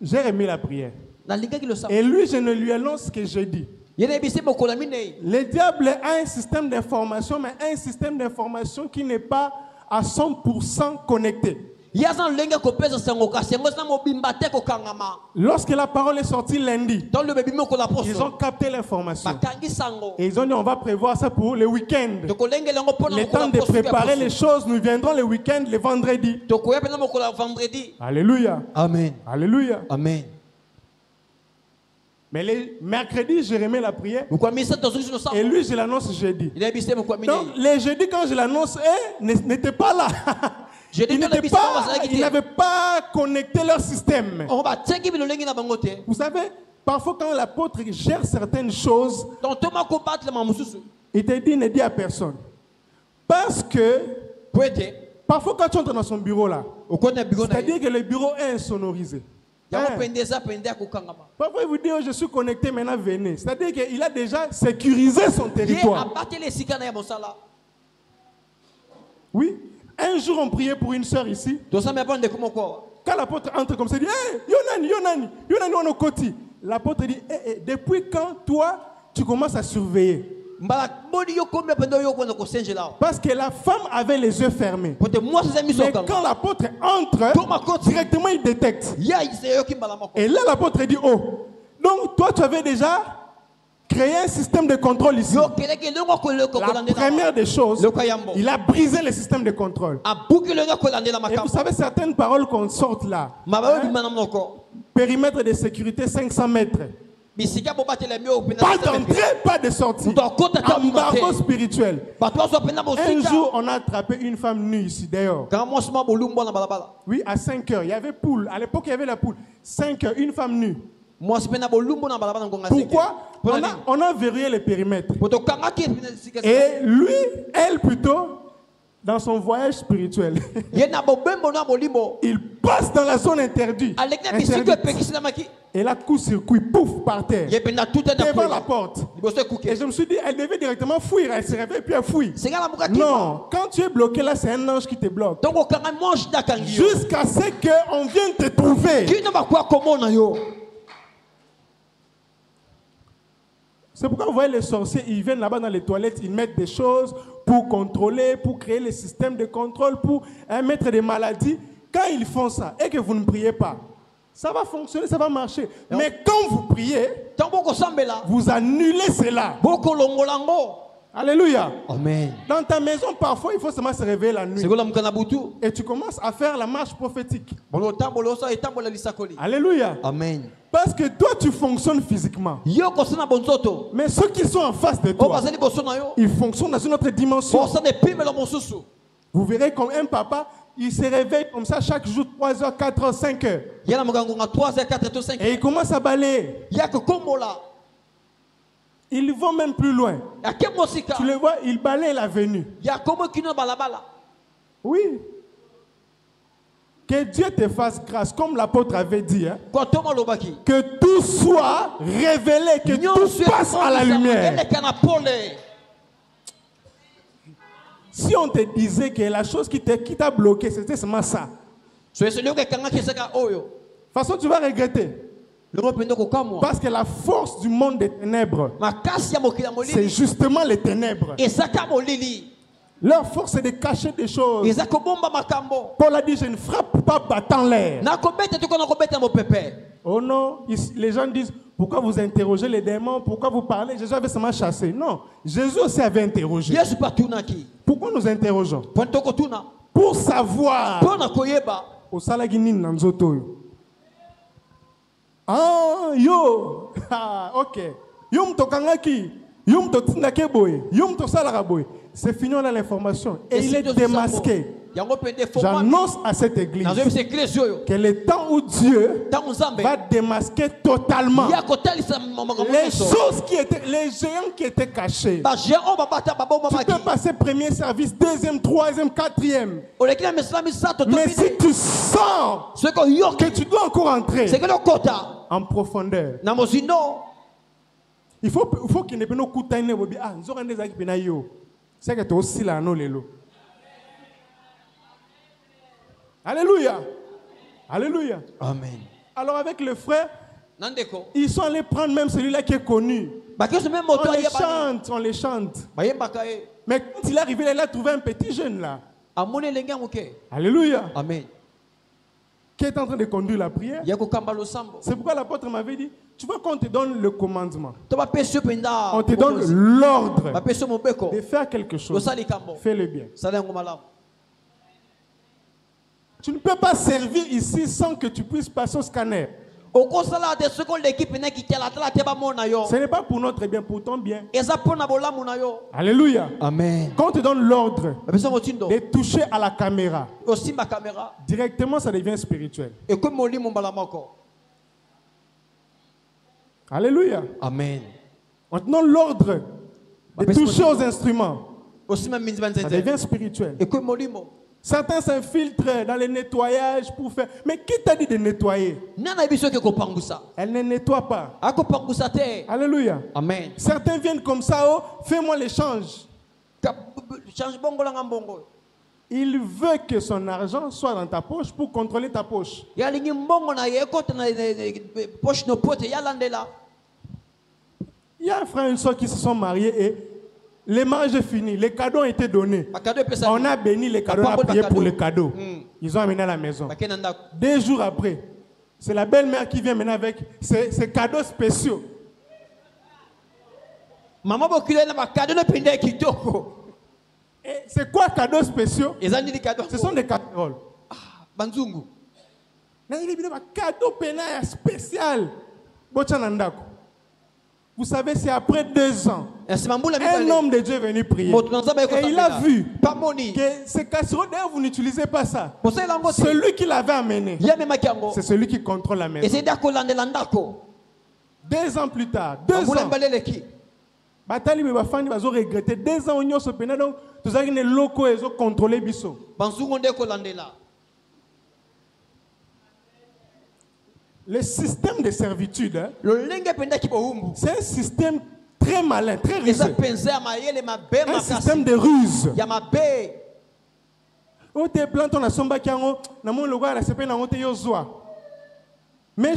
J'ai remis la prière. nalingaki losambo Et lui, je ne lui annonce que je dis. ye nayebisi mokolo ya minei Le diable a un système d'information, mais un système d'information qui n'est pas à 100% connecté. ye aza na lolenge ya kopesa sango kasi yango eza na mobimba te kokangama Lorsque la parole est sortie lundi, ntango loba ebimi mokolo ya ils ont poso capté l'information. bakangi sango Et ils ont dit, on va prévoir ça pour le week-end. tokolengela yango mpo na Le mokolo temps ya de poso préparer les choses, nous viendrons le week-end, le vendredi. tokoya mpena mokolo ya vendredi Alléluia. amen Alléluia. amen Mais les mercredis, je remets la prière. Et lui, je l'annonce jeudi. Donc, les jeudis, quand je l'annonce, n'étaient pas là. Ils n'avaient pas connecté leur système. Vous savez, parfois quand l'apôtre gère certaines choses, il te dit, ne dis à personne. Parce que, parfois quand tu entres dans son bureau là, c'est-à-dire que le bureau est insonorisé. Parfois il vous dit, oh, je suis connecté, maintenant venez. C'est-à-dire qu'il a déjà sécurisé son territoire. Oui. Un jour, on priait pour une sœur ici. Quand l'apôtre entre comme ça, il dit, hey, Yonani, on est côté. L'apôtre dit, hey, depuis quand toi, tu commences à surveiller? Parce que la femme avait les yeux fermés. Mais quand l'apôtre entre, directement il détecte. Et là, l'apôtre dit, oh, donc toi, tu avais déjà créé un système de contrôle ici. La première des choses, il a brisé le système de contrôle. Et vous savez, certaines paroles qu'on sorte là, périmètre de sécurité 500 mètres. Pas d'entrée, pas de sortie. Embargo spirituel. Un jour, on a attrapé une femme nue ici, d'ailleurs. Oui, à 5 heures. Il y avait poule. À l'époque, il y avait la poule. 5 heures, une femme nue. Pourquoi? On a verrouillé le périmètre. Et lui, elle plutôt, dans son voyage spirituel, il passe dans la zone interdite. Et là, coup-circuit, pouf, par terre. Devant la porte. Et je me suis dit, elle devait directement fuir. Elle se réveille puis elle fuit. Non, quand tu es bloqué là, c'est un ange qui te bloque. Jusqu'à ce qu'on vienne te trouver. C'est pourquoi vous voyez les sorciers, ils viennent là-bas dans les toilettes, ils mettent des choses pour contrôler, pour créer les systèmes de contrôle, pour mettre des maladies. Quand ils font ça et que vous ne priez pas, ça va fonctionner, ça va marcher. Mais quand vous priez, vous annulez cela. Alléluia. Amen. Dans ta maison, parfois, il faut seulement se réveiller la nuit. Et tu commences à faire la marche prophétique. Alléluia. Amen. Parce que toi, tu fonctionnes physiquement. Mais ceux qui sont en face de toi, ils fonctionnent dans une autre dimension. Vous verrez comme un papa, il se réveille comme ça chaque jour, 3 heures, 4 heures, 5 heures. Et il commence à balayer. Ils vont même plus loin. Tu le vois, il balaye la venue. Oui. Que Dieu te fasse grâce, comme l'apôtre avait dit. Hein, que tout soit révélé, que tout passe à la lumière. Si on te disait que la chose qui t'a bloqué, c'était seulement ça, de toute façon, tu vas regretter. Parce que la force du monde des ténèbres, c'est justement les ténèbres. Leur force est de cacher des choses. Paul a dit, je ne frappe pas battant l'air. Oh non, les gens disent, pourquoi vous interrogez les démons? Pourquoi vous parlez? Jésus avait seulement chassé. Non, Jésus aussi avait interrogé. Pourquoi nous interrogeons? Pour savoir. Ah, yo. Ok. Yom tokangaki. Yom to tindake boy. Yom to salara boy. C'est fini, on a l'information. Et il est démasqué. J'annonce à cette église que le temps où Dieu va démasquer totalement les choses qui étaient, les géants qui étaient cachés. Tu peux passer premier service, deuxième, troisième, quatrième. Mais si tu sens que tu dois encore entrer en profondeur, il faut qu'il ne puisse pas nous c'est que tu aussi là, non, Lélo. Alléluia. Alléluia. Amen. Alors avec le frère, ils sont allés prendre même celui-là qui est connu. On les chante. Mais quand il est arrivé là, il a trouvé un petit jeune là. Alléluia. Amen. Qui est en train de conduire la prière. C'est pourquoi l'apôtre m'avait dit, tu vois qu'on te donne le commandement. On te donne l'ordre de faire quelque chose. Fais-le bien. Tu ne peux pas servir ici sans que tu puisses passer au scanner. Ce n'est pas pour notre bien, pour ton bien. Alléluia. Amen. Quand on te donne l'ordre de toucher à la caméra, directement ça devient spirituel. Alléluia. Amen. On te donne l'ordre de toucher aux instruments, ça devient spirituel. Certains s'infiltrent dans les nettoyages pour faire. Mais qui t'a dit de nettoyer? Elle ne nettoie pas. Alléluia. Amen. Certains viennent comme ça, oh, fais-moi l'échange. Il veut que son argent soit dans ta poche pour contrôler ta poche. Il y a un frère et une soeur qui se sont mariés et les mariages est fini, les cadeaux ont été donnés. On a béni les cadeaux, on a prié pour les cadeaux. Ils ont amené à la maison. 2 jours après, c'est la belle-mère qui vient maintenant avec ses cadeaux spéciaux. Et c'est quoi cadeaux spéciaux? Ce sont des casseroles. Cadeau pénal spécial. Vous savez, c'est après 2 ans. Un homme de Dieu est venu prier. Et il a vu que ces casseroles, d'ailleurs, vous n'utilisez pas ça. Celui qui l'avait amené, c'est celui qui contrôle la maison. 2 ans plus tard, 2 ans. Batali me bafani bazo regretter 2 ans on se pena donc tous les ne locaux ils ont contrôlé biso. Le système de servitude, hein, c'est un système très malin, très rusé. Un système de ruse. On te plante on a somba kiango na mon logo la sepe na on te yozwa. Mais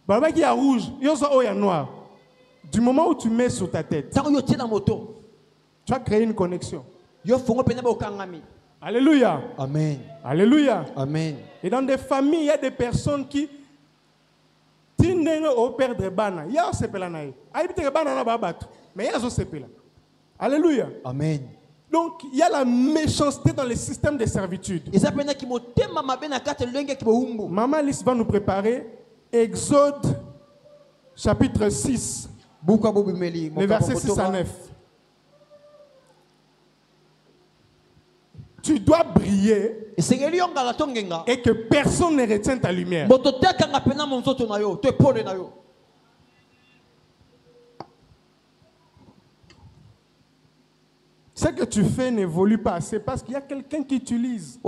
baba qui a rouge, yozwa o ya noir. Du moment où tu mets sur ta tête, tu as créé une connexion. Alléluia. Amen. Alléluia. Amen. Et dans des familles, il y a des personnes qui au père de bana. Il y a un sepela naï. Mais il y a un sepela. Alléluia. Amen. Donc il y a la méchanceté dans le système de servitude. Maman Alice va nous préparer Exode chapitre 6. Le verset 6 à 9. Tu dois briller et que personne ne retienne ta lumière. Ce que tu fais n'évolue pas. C'est parce qu'il y a quelqu'un qui utilise.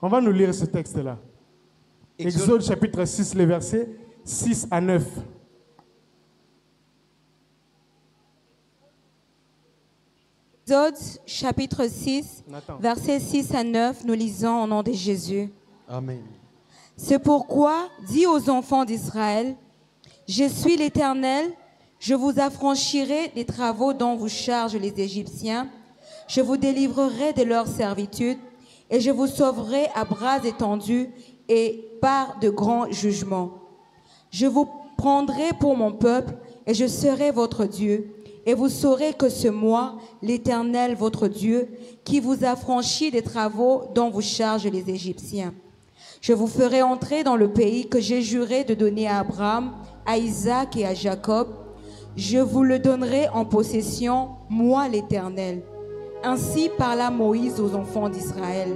On va nous lire ce texte-là. Exode chapitre 6, les versets 6 à 9. Exode chapitre 6, versets 6 à 9, nous lisons au nom de Jésus. Amen. C'est pourquoi, dis aux enfants d'Israël, je suis l'Éternel, je vous affranchirai des travaux dont vous chargent les Égyptiens, je vous délivrerai de leur servitude, et je vous sauverai à bras étendus et par de grands jugements. Je vous prendrai pour mon peuple et je serai votre Dieu. Et vous saurez que c'est moi, l'Éternel, votre Dieu, qui vous affranchit des travaux dont vous chargent les Égyptiens. Je vous ferai entrer dans le pays que j'ai juré de donner à Abraham, à Isaac et à Jacob. Je vous le donnerai en possession, moi l'Éternel. Ainsi parla Moïse aux enfants d'Israël.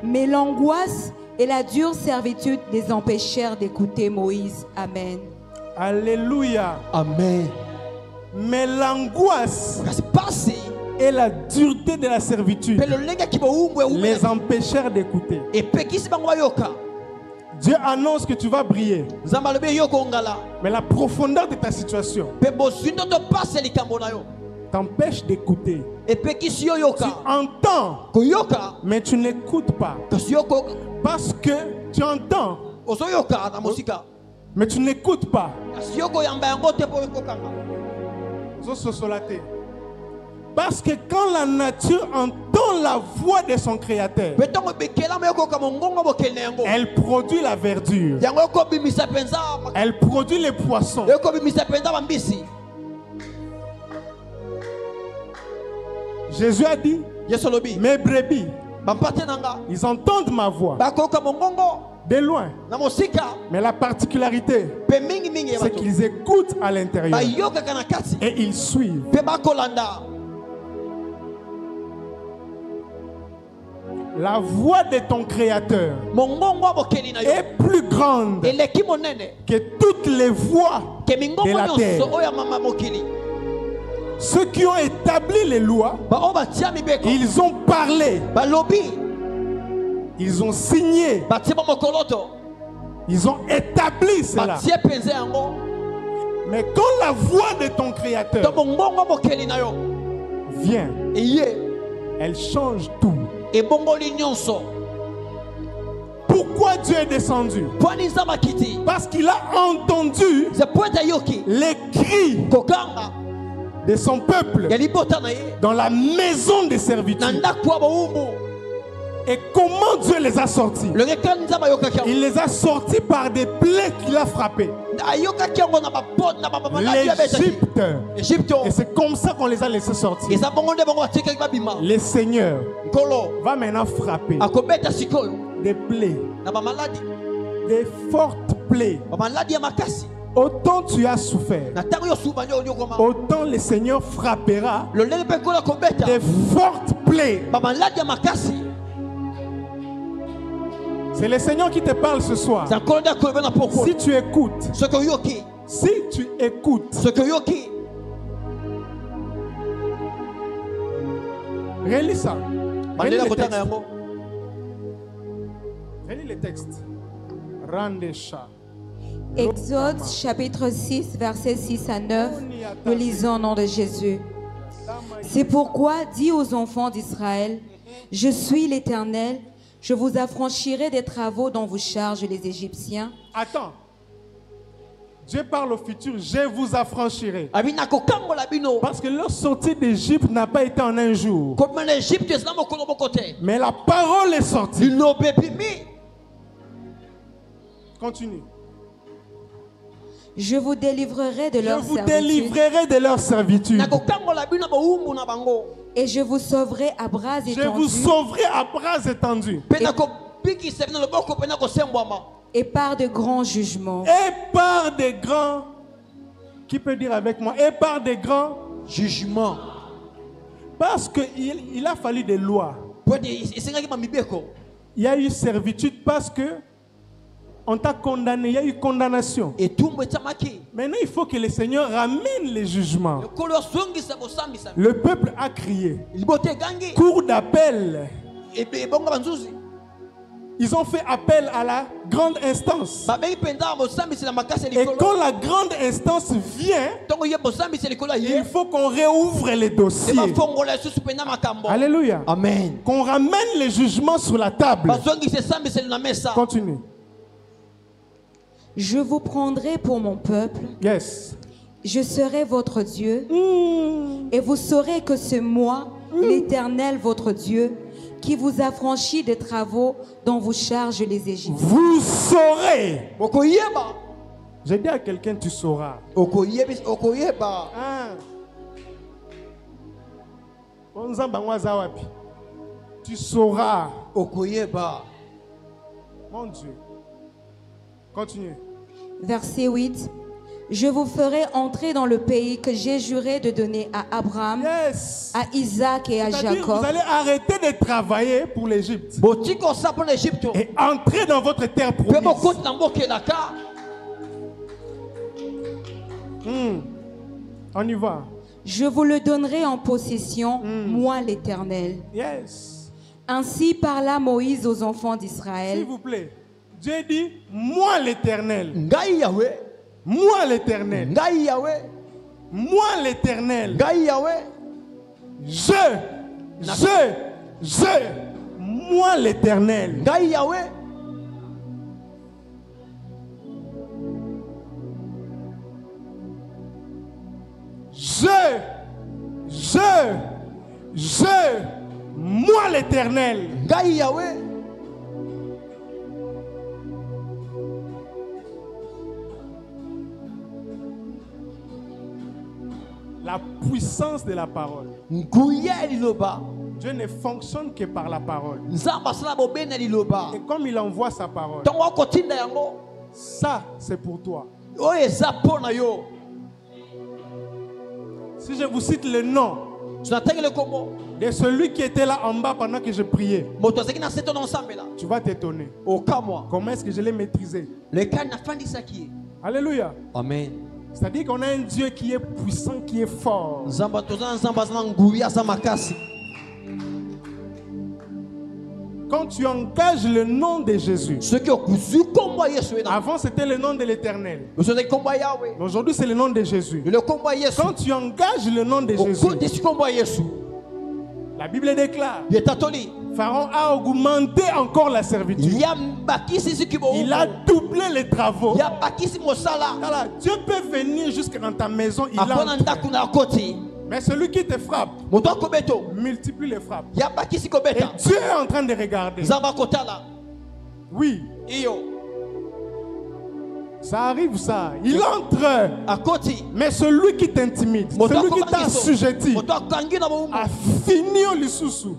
Mais l'angoisse et la dure servitude les empêchèrent d'écouter Moïse. Amen. Alléluia. Amen. Mais l'angoisse et la dureté de la servitude les empêchèrent d'écouter. Dieu annonce que tu vas briller. Mais la profondeur de ta situation t'empêche d'écouter. Tu entends, mais tu n'écoutes pas. Parce que tu entends, mais tu n'écoutes pas. Parce que quand la nature entend la voix de son créateur, elle produit la verdure, elle produit les poissons. Jésus a dit, Yesu alobi mes brebis, bampate nanga ils entendent ma voix bakoyoka mongongo de loin. na mosika Mais la particularité, pe mingi ya c'est bato qu'ils écoutent à l'intérieur bayokaka na kati et ils suivent. pe bakolanda. La voix de ton Créateur mongongo ya bokeli na yo est plus grande eleki monene que toutes les voix ke de mingongo la terre. nyonso oyo ya mama mokili. Ceux qui ont établi les lois, baoyo batia mibeko ils ont parlé, balobi ils ont signé, batie ba mokoloto ils ont établi cela. batie penze yango. Mais quand la voix de ton to Créateur mongongo ya bokeli na yo vient, eye elle change tout. ebongoli nyonso. Pourquoi Dieu est descendu? pwani nzambe akiti Parce qu'il a entendu ze po ete ayoki les cris kokanga de son peuple ya libota na ye dans la maison de na servitude. ndako ya bowumbu. Et comment Dieu les a sortis? lenge kani nzambe ayokaki yango Il les a sortis par des plaies qu'il a frappées. ayokaki yango na bamaladi ya betaki L'Égypte. Egypte. Et c'est comme ça qu'on les a laissés sortir. eza bongo nde bango batikaki babima. Le Seigneur nkolo va maintenant frapper akobeta sikoyo des plaies, na bamaladi des fortes plaies. bamaladi ya makasi. Autant tu as souffert, na ntango yo suba nde onyokoma autant le Seigneur frappera lolenge mpe nkolo akobeta des fortes plaies. bamaladi ya makasi. C'est le Seigneur qui te parle ce soir. za nkolo nde akolobe na poko Si tu écoutes, soki oyoki si tu écoutes, relis ça. Relis bandela les kotanga textes. yango. Relis les textes. Randesha. Exode chapitre 6, versets 6 à 9. Nous lisons au nom de Jésus. C'est pourquoi dis aux enfants d'Israël, je suis l'Éternel, je vous affranchirai des travaux dont vous chargent les Égyptiens. Attends. Dieu parle au futur, je vous affranchirai. abi nakokangola bino Parce que leur sortie d'Égypte n'a pas été en un jour. kobima na Egypte ezala mokolo moko te. Mais la parole est sortie. liloba ebimi. Continue. Je vous délivrerai de Je leur vous servitude délivrerai de leur servitude. nakokangola bino na bowumbu na bango et je vous sauverai à bras Je vous étendus sauverai à bras étendus. mpe nakobikisa bino loboko mpe nakosembwama et par de grands jugements. Et par des grands, qui peut dire avec moi, et par des grands, jugement. parce qu'il a fallu des lois. po ete esengaki bamibeko Il y a eu servitude parce que on t'a condamné, il y a eu condamnation. etumbu etiamaki Maintenant, il faut que le Seigneur ramène les jugements. ekolo asongisa bosambisa Le peuple a crié. liboto egangi Cour d'appel. ebonga banzuzi Ils ont fait appel à la grande instance. babengi mpenza bosambisi na makasi ya Et quand likolo la grande instance vient, ntongo ye bosambisi ya likolo il ye faut qu'on réouvre les dossiers. bafongola lisusu mpenza makambo. Alléluia. Amen. Qu'on ramène les jugements sur la table. bazongisa esambiseli na mesa. Continue. Je vous prendrai pour mon peuple, Yes. je serai votre Dieu, et vous saurez que c'est moi, l'Éternel votre Dieu, qui vous affranchit des travaux dont vous chargent les Égyptiens. Vous saurez. okoyeba J'ai dit à quelqu'un, tu sauras. okoyeba Ah. Tu sauras. okoyeba. Mon Dieu. Continue. Verset 8. Je vous ferai entrer dans le pays que j'ai juré de donner à Abraham, Yes. à Isaac et à C'est-à-dire, Jacob. vous allez arrêter de travailler pour l'Égypte botika osala mpo na Egypte et entrer dans votre terre mpe promise. bokoti na mboka elaka. On y va. Je vous le donnerai en possession, moi l'Éternel. Yes. Ainsi parla Moïse aux enfants S'il d'Israël. vous plaît. Dieu dit, moi l'Éternel. ngai yawe Moi l'Éternel. ngai yawe Moi l'Éternel. ngai yawe moi l'Éternel. ngai yawe moi l'Éternel. ngai yawe La puissance de la parole. nguya liloba. Dieu ne fonctionne que par la parole. Nzamba sala bobena liloba. Et comme il envoie sa parole, Tongo kotinda yango. ça c'est pour toi. Oyo eza pona yo. Si je vous cite le nom Tunatenge le kombo. de celui qui était là en bas pendant que je priais, Moto azaki na seto ensemble là. tu vas t'étonner. Okamwa. Comment est-ce que je l'ai maîtrisé? Le kan na fandisa ki. Alléluia. Amen. C'est-à-dire qu'on a un Dieu qui est puissant, qui est fort. Nzamba tozana nzamba zana nguya za makasi. Quand tu engages le nom de Jésus, Ce qui okuzu kombo Yesu ena. avant c'était le nom de l'Éternel. Nous sommes kombo Yahweh. Mais aujourd'hui c'est le nom de Jésus. Le kombo Yesu. Quand tu engages le nom de Jésus, Okoti kombo Yesu. la Bible déclare, Yetatoli. Pharaon a augmenté encore la servitude. Ya bakisi sikibo. Il a doublé les travaux. Ya bakisi mosala. Voilà, Dieu peut venir jusque dans ta maison, il Apona entre. ndaku na koti. Mais celui qui te frappe, Moto kobeto. multiplie les frappes. Ya bakisi Et kobeta. Dieu est en train de regarder. Nzamba kotala. Oui, Iyo. ça arrive ça. Il entre. Akoti. Mais celui qui t'intimide, celui qui t'a assujetti, Moto kangi na bo. a fini au lisusu.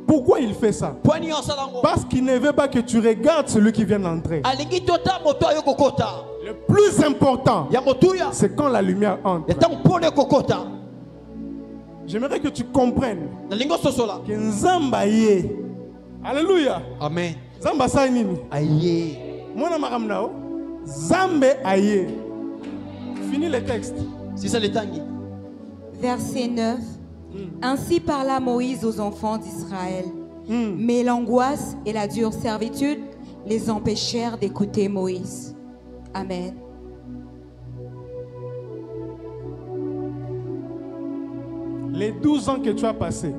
Pourquoi il fait ça? Poani yosalango. Parce qu'il ne veut pas que tu regardes celui qui vient d'entrer. Alingi tota moto ayo kokota. Le plus important, Ya motuya. c'est quand la lumière entre. Ya tang pone kokota. J'aimerais que tu comprennes Na lingo sosola. que Nzamba yé. Alléluia. Amen. Nzamba sa nini? Aye. Mwana maramnao. Zambe aye. Fini le texte. Si ça le tangi. Verset 9. Ainsi parla Moïse aux enfants d'Israël. Mais l'angoisse et la dure servitude les empêchèrent d'écouter Moïse. Amen. Les 12 ans que tu as passés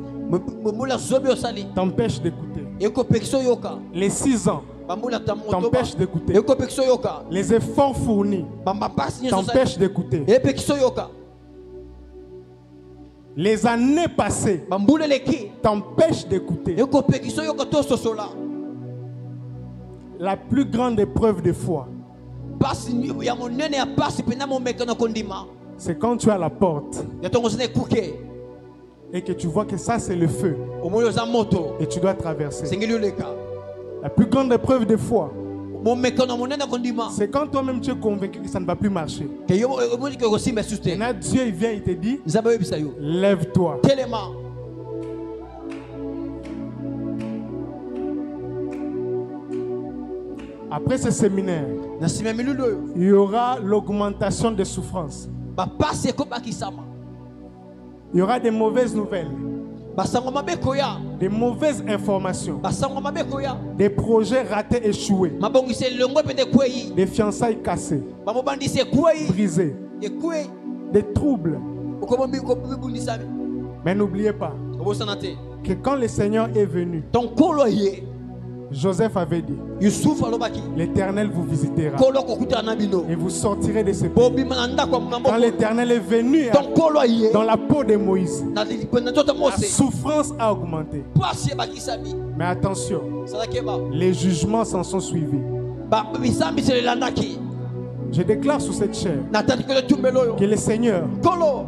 Mula zobi osali. t'empêchent d'écouter. Eko pekso yoka. Les 6 ans Bambula tamoto. t'empêchent d'écouter. Eko pekso yoka. Les efforts fournis Bamba pasi nyeso t'empêchent d'écouter. E pekso yoka. Les années passées Bambule leki. t'empêchent d'écouter. Eko pekso yoka to sosola. La plus grande épreuve de foi, Pasi ya monene ya pasi pena mo mekano kondima. c'est quand tu es à la porte Ya tongo sene kuke. et que tu vois que ça c'est le feu Omoyo za moto. et tu dois traverser. Sengeli leka. La plus grande épreuve de foi, Mo mekano monene kondima. c'est quand toi-même tu es convaincu que ça ne va plus marcher. Ke yo mo ke ko simba suste. Et là, Dieu il vient, il te dit, Nzaba yebisa yo. lève-toi. Telema. Après ce séminaire, Na sima miludo yo. il y aura l'augmentation des souffrances. Ba pasi eko bakisama. Il y aura des mauvaises nouvelles, Basango mabe koya. des mauvaises informations, Basango mabe koya. des projets ratés, échoués, Mabongise longo pende kweyi. des fiançailles cassées, Bamobandise kweyi. brisées, Ekwe. des troubles. Okombi ko bibundisami. Mais n'oubliez pas Obosanate. que quand le Seigneur est venu, Ton kolo ye. Joseph avait dit, Yusuf alobaki. l'Éternel vous visitera Kolo kokuta na bino. et vous sortirez de ce pays. Bobima na ndako Quand mnambo. l'Éternel est venu Ton kolo ye. dans la peau de Moïse, Na lipenda nzoto la Mose. souffrance a augmenté. Pasi bakisami. Mais attention, Sadakeba. les jugements s'en sont suivis. Ba bisambi se landaki. Je déclare sous cette chair Natandi ko tumbelo yo. que le Seigneur Kolo.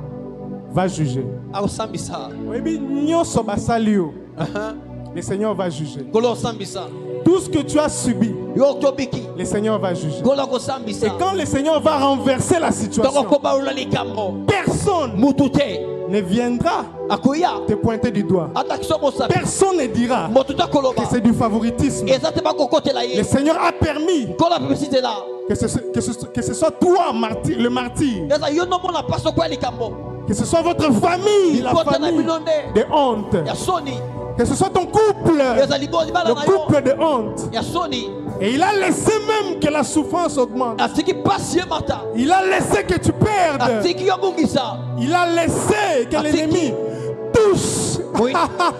va juger. Akosambisa. Oui, nyonso basali yo, Aha. le Seigneur va juger. Kolo sambisa. Tout ce que tu as subi, Yo tobiki. le Seigneur va juger. Kolo kosambisa. Et quand le Seigneur va renverser la situation, Toko ba ula likambo. personne Mutute. ne viendra Akoya. te pointer du doigt. Atakso mosabi. Personne ne dira Motuta koloba. que c'est du favoritisme. Ezate ba kokotela Le ye. Seigneur a permis Kola publicité là. que ce soit toi, le martyr, Eza yo no mona paso kwa likambo. que ce soit votre famille, la Ikota na famille bilonde. de honte, Ya soni. que ce soit ton couple, Eza liboli bala le na yo. couple de honte. Ya soni. Et il a laissé même que la souffrance augmente. Atiki pasi ye mata. Il a laissé que tu perdes. Atiki yo bungisa. Il a laissé que Atiki. l'ennemi touche. Oui.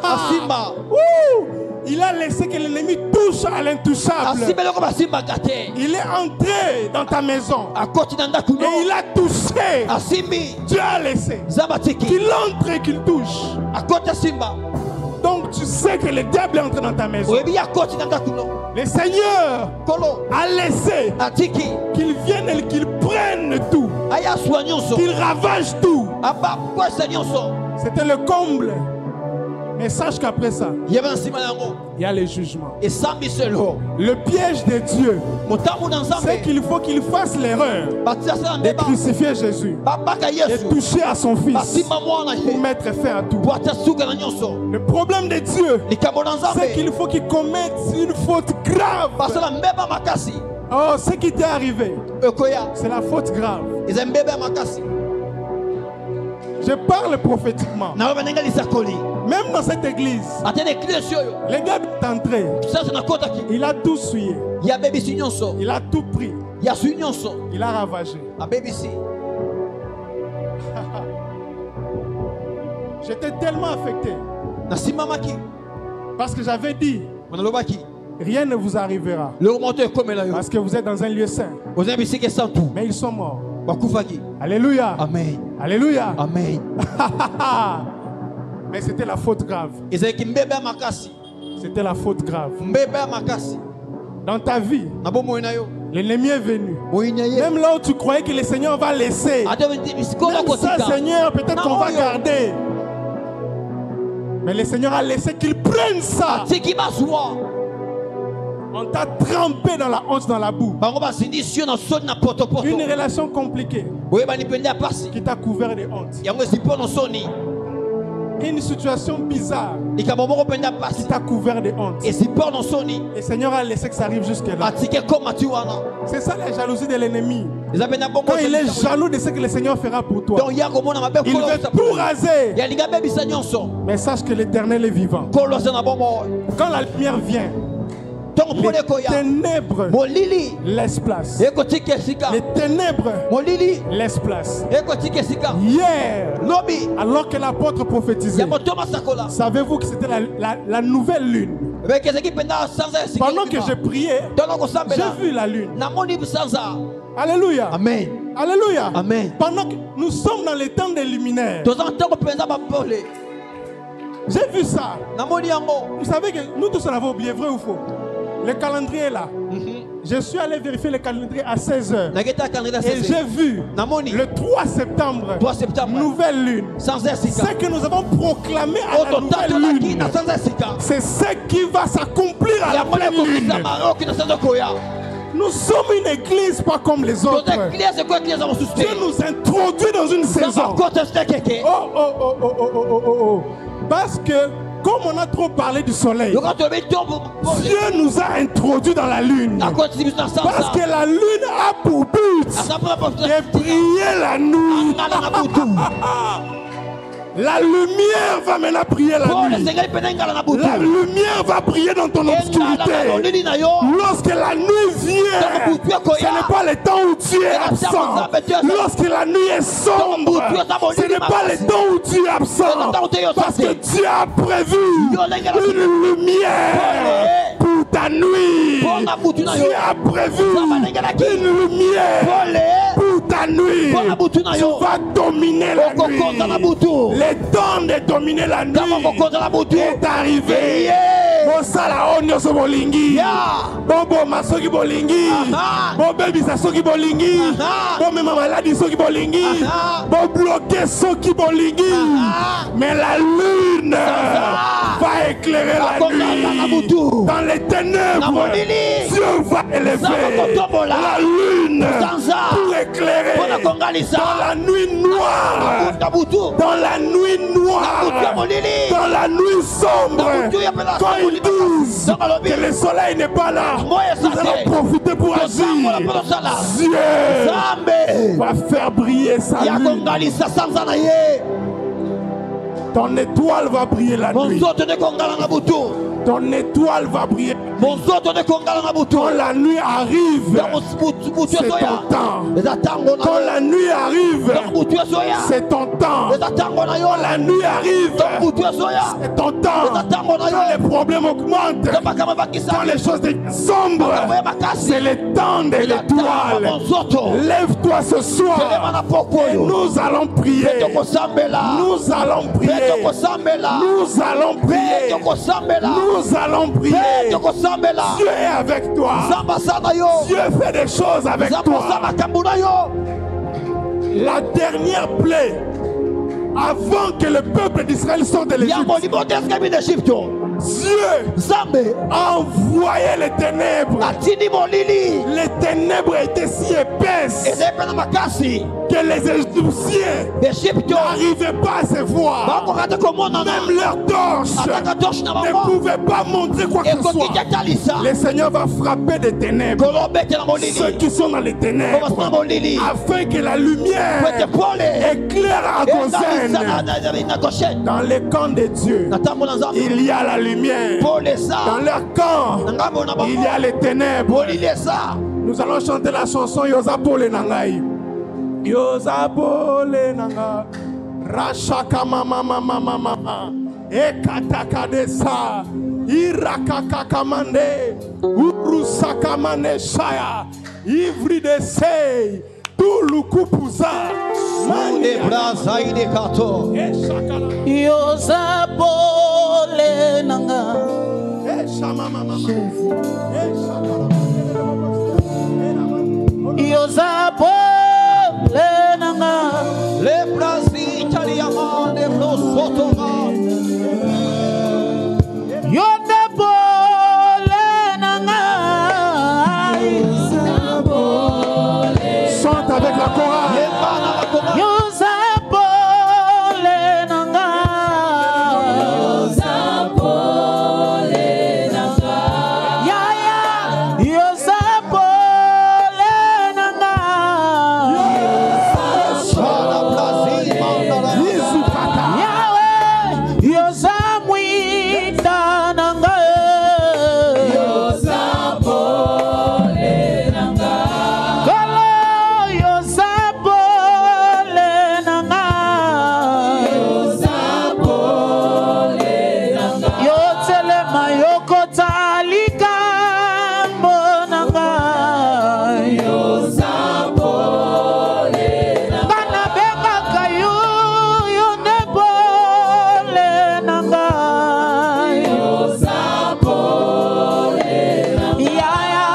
Asimba. Ouh. Il a laissé que l'ennemi touche à l'intouchable. Asimba ko basimba kate. Il est entré dans ta maison Akoti na ndaku no. et il a touché. Asimbi. Dieu a laissé Zabatiki. qu'il entre et qu'il touche. Akoti Simba. Donc tu sais que le diable est entré dans ta maison. Oyebi akoti na ndaku no. Le Seigneur Kolo. a laissé Atiki. qu'il vienne et qu'il prenne tout. qu'il ravage tout. C'était le comble. Mais sache qu'après ça, il y a le jugement. Le piège de Dieu, c'est qu'il faut qu'il fasse l'erreur de crucifier Jésus, de toucher à son fils pour mettre fin à tout. Le problème de Dieu, c'est qu'il faut qu'il commette une faute grave. Oh, ce qui t'est arrivé, c'est la faute grave. Je parle prophétiquement. Même dans cette église, les gars sont entrés. Il a tout souillé. Il a tout pris. Il a ravagé. J'étais tellement affecté. Parce que j'avais dit, rien ne vous arrivera. Parce que vous êtes dans un lieu saint. Mais ils sont morts. Alléluia. Amen. Alléluia. Amen. Mais c'était la faute grave. C'était la faute grave. Dans ta vie, l'ennemi est venu. Même là où tu croyais que le Seigneur va laisser. Même ça, Seigneur, peut-être qu'on va garder. Mais le Seigneur a laissé qu'il prenne ça. On t'a trempé dans la honte, dans la boue. Une relation compliquée qui t'a couvert de honte. Une situation bizarre qui t'a couvert de honte. Le Seigneur a laissé que ça arrive jusque-là. C'est ça la jalousie de l'ennemi. Quand il est jaloux de ce que le Seigneur fera pour toi, il veut tout raser. Mais sache que l'Éternel est vivant. Quand la lumière vient, les ténèbres laissent place. Les ténèbres laissent place. Hier, alors que l'apôtre prophétisait, savez-vous que c'était la nouvelle lune? Pendant que je priais, j'ai vu la lune. Alléluia. Amen. Alléluia. Amen. Pendant que nous sommes dans les temps des luminaires, j'ai vu ça. Vous savez que nous tous on avait oublié, vrai ou faux? Le calendrier est là. Je suis allé vérifier le calendrier à 16h. Et j'ai vu le 3 septembre, nouvelle lune. Ce que nous avons proclamé à la nouvelle lune, c'est ce qui va s'accomplir à la pleine lune. Nous sommes une église pas comme les autres. Dieu nous introduit dans une saison. Parce que comme on a trop parlé du soleil, Dieu nous a introduits dans la lune. Parce que la lune a pour but de briller la nuit. La lumière va maintenant briller la nuit. La lumière va briller dans ton obscurité. Lorsque la nuit vient, ce n'est pas le temps où tu es absent. Lorsque la nuit est sombre, ce n'est pas le temps où tu es absent. Parce que Dieu a prévu une lumière pour ta nuit. Dieu a prévu une lumière pour ta nuit. Tu vas dominer la nuit. Le temps de dominer la nuit est arrivé. Bosala onyo so bolingi. Bobo masoki bolingi. Bobebi soki bolingi. Bomema maladi soki bolingi. Bobloquer soki bolingi. Mais la lune va éclairer la nuit. Dans les ténèbres, Dieu va élever la lune pour éclairer. Dans la nuit noire. Dans la nuit noire. Dans la nuit sombre. Quand ils disent que le soleil n'est pas là, nous allons profiter pour agir. Dieu va faire briller sa lune. Ton étoile va briller la nuit. Ton étoile va briller. Quand la nuit arrive, c'est ton temps. Quand la nuit arrive, c'est ton temps. Quand la nuit arrive, c'est ton temps. Quand les problèmes augmentent, quand les choses deviennent sombres, c'est le temps de l'étoile. Lève-toi ce soir et nous allons prier. Nous allons prier. Nous allons prier. Nous allons prier. Dieu est avec toi. Dieu fait des choses avec toi. La dernière plaie, avant que le peuple d'Israël sorte de l'Égypte, Dieu a envoyé les ténèbres. Les ténèbres étaient si épaisses que les Égyptiens n'arrivaient pas à se voir. Même leur torche ne pouvait pas montrer quoi que ce soit. Le Seigneur va frapper des ténèbres, ceux qui sont dans les ténèbres, afin que la lumière éclaire à Goshen. Dans les camps de Dieu, il y a la lumière. Dans leur camp, il y a les ténèbres. Nous allons chanter la chanson Yosa Pole Nangai. Yosa Pole Nanga. Rashaka mama mama mama. Ekataka desa. Irakaka kamande. Urusaka mane shaya. Ivri de sei. Tulukupuza. Mande brasa ide kato. Yosa Pole Nanga. Yosa Pole Nanga. Le brasi chaliamande brosotoma. Yosa Pole Nanga. Chante avec la chorale. Yosa Pole Nanga. Ya ya. Yosa Pole Nanga. Yahweh, Yosa Mwita Nanga. Kolo Yosa Pole Nanga. Yotelema yokotalika mbonanga. Bana benga kayu yone pole nanga. Ya ya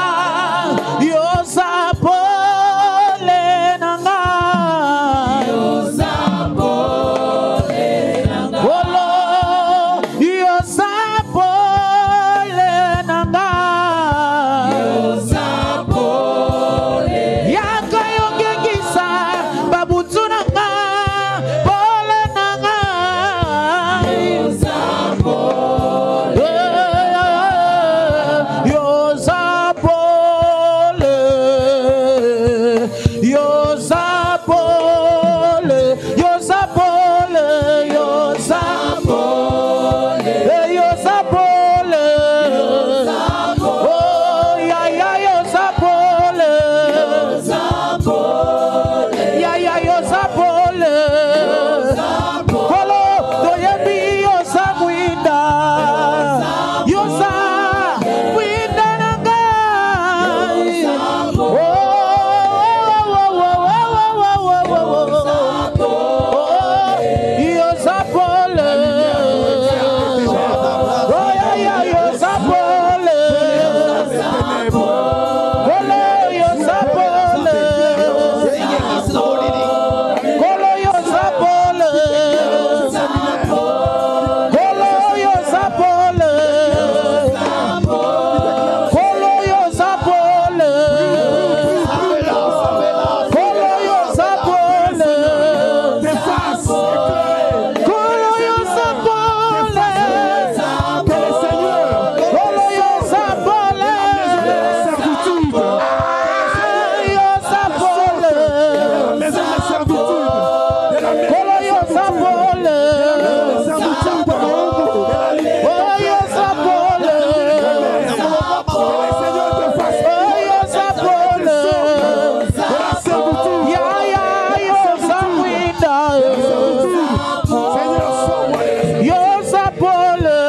yosa pole nanga. Olo yosa pole nanga. Yakayongekisa babutu nanga. Pole nanga. Yosa Pole. Yosa Pole. Yosa Pole. Yosa Pole. Yosa Pole. Oh ya ya Yosa Pole. Ya ya Yosa Pole. Kolo doyebi Yosa Mwinda. Yosa Mwinda nanga. Oh, Yosa Pole. Oh ya ya Yosa Pole. Kolo Yosa Pole. Kolo Yosa Pole. Kolo Yosa Pole. Kolo Yosa Pole. Kolo Yosa Pole. Kolo Yosa Pole. Que le Seigneur Kolo Yosa Pole. Yosa Pole. les hommes de servitude, de la maison Kolo Yosa Pole. de servitude, Oh Yosa Pole. que le Seigneur te fasse Oh Yosa Pole. de la servitude. Ya ya Yosa Mwinda. Seigneur, sauve-moi de la servitude. Yosa Pole.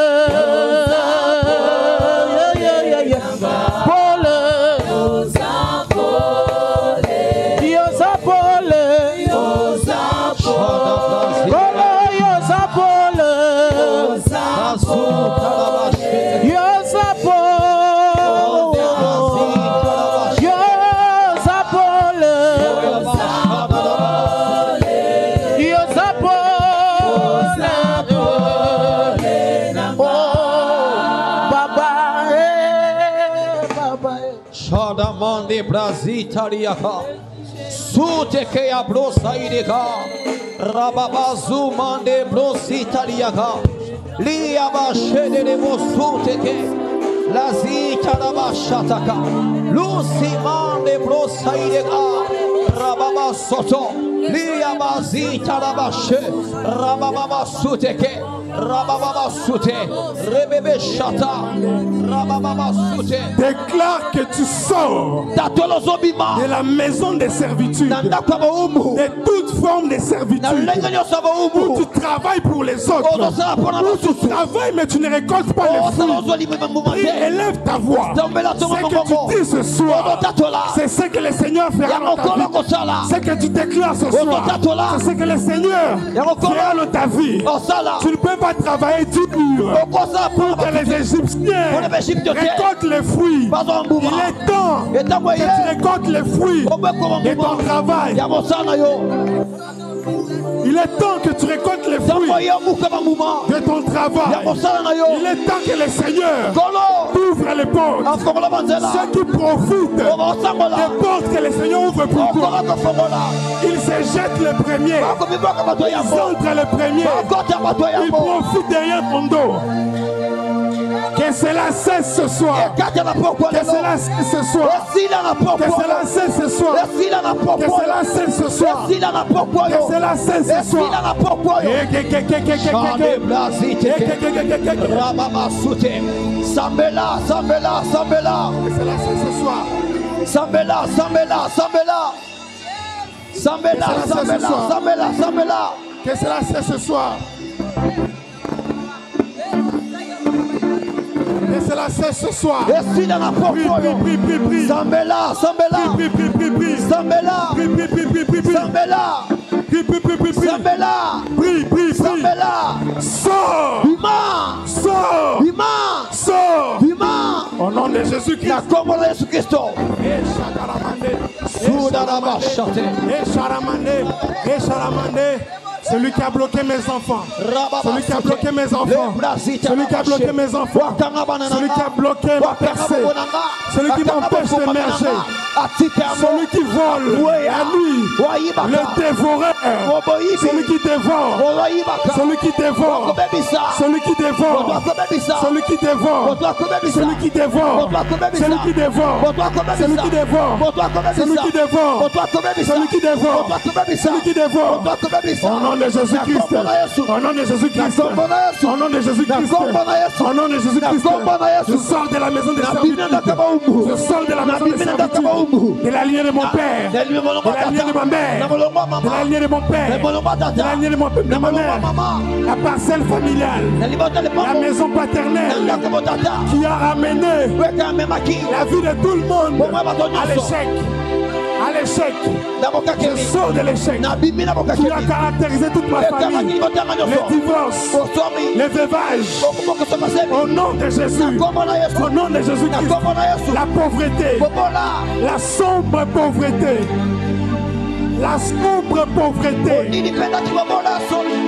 Yeah, yeah, yeah. Pole. Yosa Pole. Kolo Yosa Pole. Yosa Pole. Yosa Pole. mande brazitariaka. Suteke ya brosaireka. Rababazu mande brositariaka. Liaba shede de bosuteke. Lazita rabashataka. Lucy mande brosaireka. Rababa soto. Liaba zita rabashe. Rababa suteke. Rababa sute. Rebebe shata. Rababa sute. Déclare que tu sors de la maison des servitudes, de toute forme de servitude, où tu travailles pour les autres, où tu travailles mais tu ne récoltes pas les fruits. Prie, élève ta voix. Ce que tu dis ce soir, c'est ce que le Seigneur fera dans ta vie. Ce que tu déclares ce soir, c'est ce que le Seigneur fera dans ta vie. Tu ne peux pas travailler dur pour que les Égyptiens récoltent les fruits. Il est temps que tu récoltes les fruits de ton travail. Il est temps que tu récoltes les fruits de ton travail. Il est temps que le Seigneur ouvre les portes. Ceux qui profitent des portes que le Seigneur ouvre pour toi, ils se jettent les premiers. Ils entrent les premiers. Ils profitent derrière ton dos. Que cela cesse ce soir. Que cela cesse ce soir. Que cela cesse ce soir. Que cela cesse ce soir. Que cela cesse ce soir. Sambela, Sambela, Sambela. Que cela cesse ce soir. Sambela, Sambela, Sambela. Sambela, Sambela, Sambela, Sambela. Que cela cesse ce soir. Que cela cesse ce soir. Prie, prie, prie. Sambela, Sambela. Prie, prie, prie, prie. Sambela. Prie, prie, prie, prie, prie. Sambela. Prie, prie, prie, prie. Sambela. Prie, prie, prie. Sambela. Sors. Bima. Sors. Bima. Sors. Bima. Au nom de Jésus-Christ. Na kombo la Yesu Kristo. Celui qui a bloqué mes enfants, celui qui a bloqué mes enfants, celui qui a bloqué mes enfants, celui qui a bloqué ma percée, celui qui m'empêche d'émerger, celui qui vole la nuit, le dévoreur, celui qui dévore, celui qui dévore, celui qui dévore, celui qui dévore, celui qui dévore, celui qui dévore, celui qui dévore, celui qui dévore, celui qui dévore, celui qui dévore, au nom de Jésus-Christ, au nom de Jésus-Christ, au nom de Jésus-Christ, au nom de Jésus-Christ, je sors de la maison des servitudes, je sors de la maison des servitudes, de la lignée de mon père, de la lignée de ma mère, de la lignée de mon père, de la lignée de ma mère, la parcelle familiale, la maison paternelle qui a ramené la vie de tout le monde à l'échec. À l'échec, je sors de l'échec qui a caractérisé toute ma famille, les divorces, les veuvages, au nom de Jésus, au nom de Jésus-Christ, la pauvreté, la sombre pauvreté, la sombre pauvreté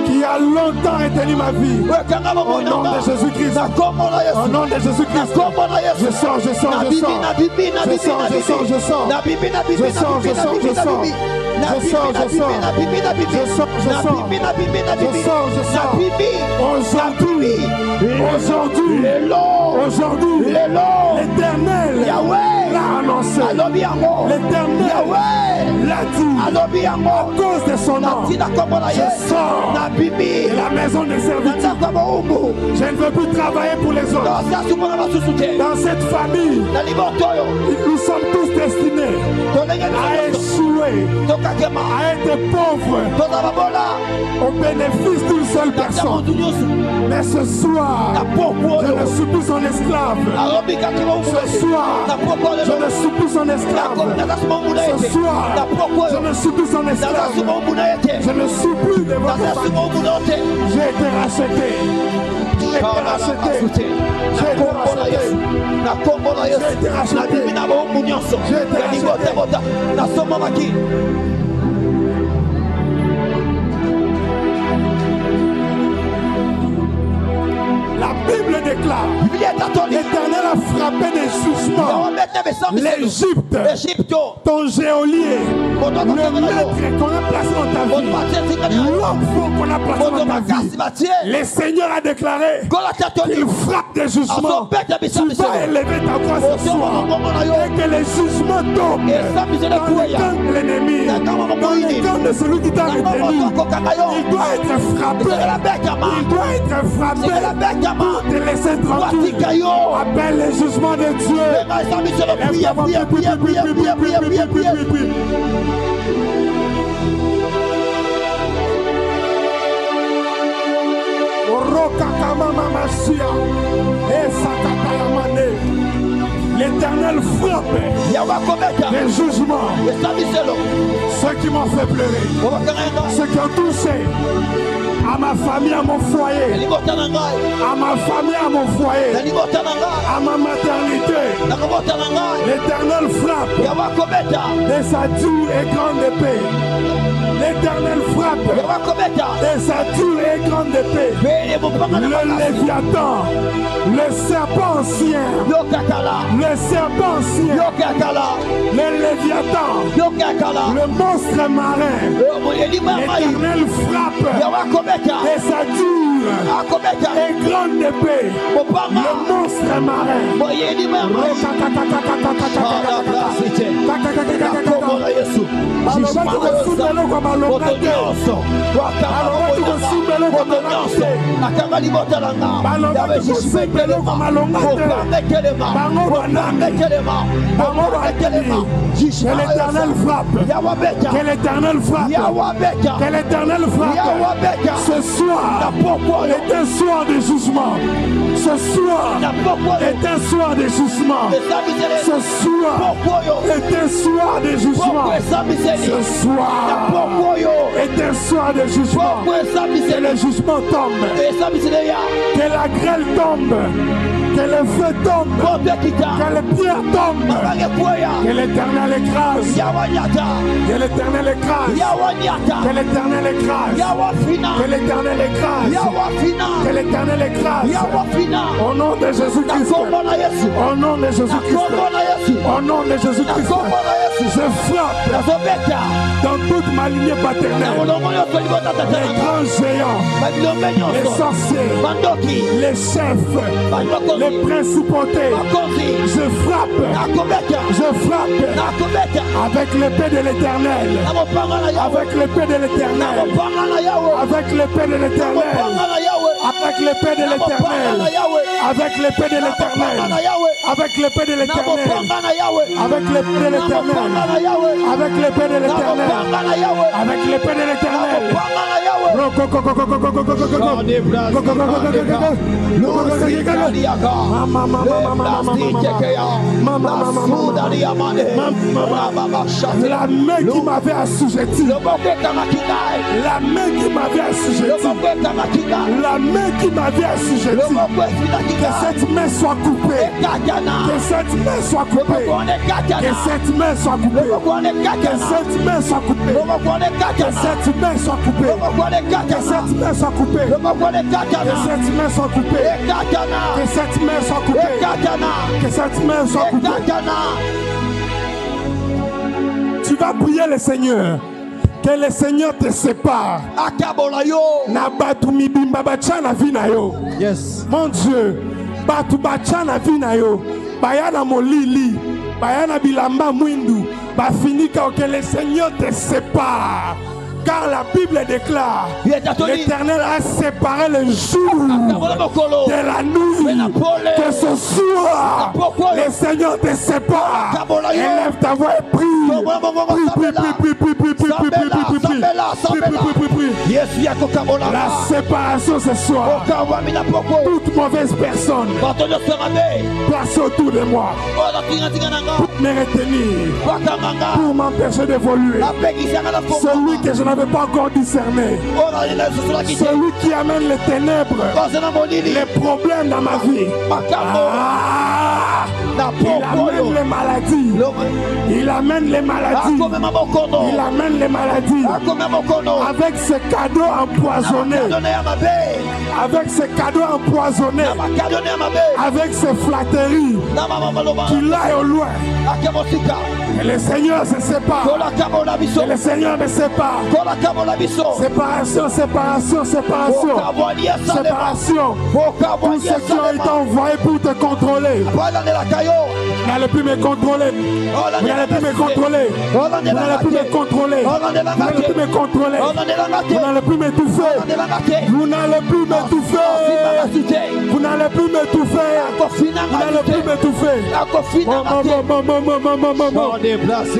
qui a longtemps retenu ma vie, au nom de Jésus-Christ, au nom de Jésus-Christ, je sors, je sors, je sors, je sors, je sors, je sors, je sors, je sors, je sors, je sors, je sors, je sors, je sors, aujourd'hui, l'éternel l'a annoncé, l'éternel l'a dit, à cause de son nom, je sors de la maison des servitudes. Je ne veux plus travailler pour les autres. Dans cette famille, nous sommes tous destinés à échouer, à être pauvres au bénéfice d'une seule personne. Mais ce soir, je ne suis plus son esclave. Ce soir, je ne suis plus son esclave. Ce soir, je ne suis plus son esclave. Je ne suis plus de votre famille. J'ai été racheté. J'ai été racheté. J'ai été racheté. J'ai été racheté. J'ai été racheté. La Bible déclare, l'Éternel a frappé des jugements l'Égypte, ton geôlier, le maître qu'on a placé dans ta vie, l'enfant qu'on a placé dans ta vie. Le Seigneur a déclaré qu'il frappe des jugements. Tu vas élever ta voix ce soir et que les jugements tombent dans le camp de l'ennemi, dans le camp de celui qui t'a retenu. Il doit être frappé. Il doit être frappé pour te laisser tranquille. Appelle les jugements de Dieu. L'Éternel frappe les jugements. Ceux qui m'ont fait pleurer, ceux qui ont touché à ma famille, à mon foyer, à ma famille, à mon foyer, à ma maternité. L'Éternel frappe de sa dure et grande épée. L'Éternel frappe de sa dure et grande épée. Le Léviathan, le serpent ancien, le serpent ancien, le Léviathan, le monstre marin. L'Éternel frappe de sa dure et grande épée. Le monstre marin. Que l'Éternel frappe. Que l'Éternel frappe. Que l'Éternel frappe. Ce soir est un soir de jugement. Ce soir est un soir de jugement. Ce soir est un soir de jugement. Ce soir est un soir de jugement. Que le jugement tombe. Que la grêle tombe. Que le feu tombe. Que les pierres tombent. Que l'Éternel écrase. Que l'Éternel écrase. Que l'Éternel écrase. Que l'Éternel écrase. Que l'Éternel écrase. Au nom de Jésus-Christ. Au nom de Jésus-Christ. Au nom de Jésus-Christ. Je frappe dans toute ma lignée paternelle. Les grands géants, les sorciers, les chefs, les principautés. Je frappe avec l'épée de l'Éternel. Avec l'épée de l'Éternel. Avec l'épée de l'Éternel. Avec l'épée de l'Éternel. Avec l'épée de l'Éternel. Avec l'épée de l'Éternel. Avec l'épée de l'Éternel. Avec l'épée de l'Éternel. Avec l'épée de l'Éternel. La main qui m'avait assujetti. La main qui m'avait assujetti. La main qui m'avait assujetti. Que cette main soit coupée. Que cette main soit coupée. Que cette main soit coupée. Que cette main soit coupée. Que cette main soit coupée. Que cette main soit coupée. Que cette main soit coupée. Que cette main soit coupée. Que cette main soit coupée. Tu vas prier le Seigneur. Que le Seigneur te sépare. Yes. Mon Dieu. Batu bachana vinayo. Bayana molili. Bayana bilamba mwindu. Bafinika que le Seigneur te sépare. Car la Bible déclare l'Éternel a séparé le jour de la nuit. Que ce soir, le Seigneur te sépare. Élève ta voix et prie. La séparation ce soir. Toute mauvaise personne place autour de moi pour me retenir, pour m'empêcher d'évoluer. Celui que je n'avais pas encore discerné, celui qui amène les ténèbres, les problèmes dans ma vie. amène les maladies. Il amène les maladies. Il amène les maladies. Avec ce cadeau empoisonné. Avec ces cadeaux empoisonnés. Avec ces flatteries. Qu'il aille au loin. Et le Seigneur se sépare. Et le Seigneur me sépare. Séparation, séparation, séparation. Séparation. Tous ceux qui ont été envoyés pour te contrôler. Vous n'allez plus me contrôler. Vous n'allez plus me contrôler. Vous n'allez plus me contrôler. Vous n'allez plus me contrôler. Vous n'allez plus m'étouffer. Vous n'allez plus m'étouffer. Vous n'allez plus m'étouffer. Vous n'allez plus m'étouffer.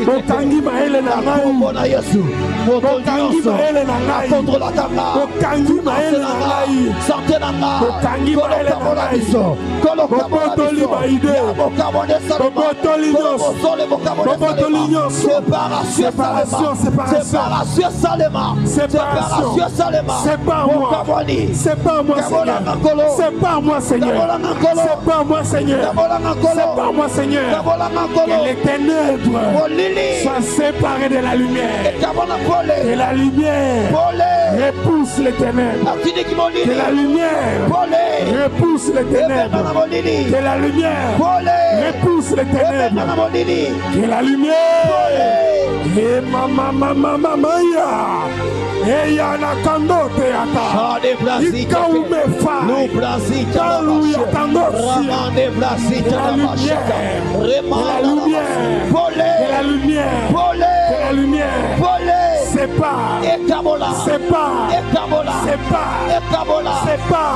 Bokangi maele na ngai. Bokangi maele na ngai. Bokangi maele na ngai. Bokangi maele na ngai. Bobotoli maide. Bobotoli nyonso. Bobotoli nyonso. Séparation, séparation. Séparation. C'est pas moi. C'est pas moi, Seigneur. C'est pas moi, Seigneur. C'est pas moi, Seigneur. C'est pas moi, Seigneur. Que les ténèbres soient séparées de la lumière. Que la lumière repousse les ténèbres. Que la lumière repousse les ténèbres. Que la lumière repousse les ténèbres. Que la lumière. Et mama ya. Et ya na kando teata. Ika umefa. Ika uyatandosi. La lumière. La lumière. La lumière. La lumière. C'est pas. C'est pas. C'est pas. C'est pas. C'est pas. C'est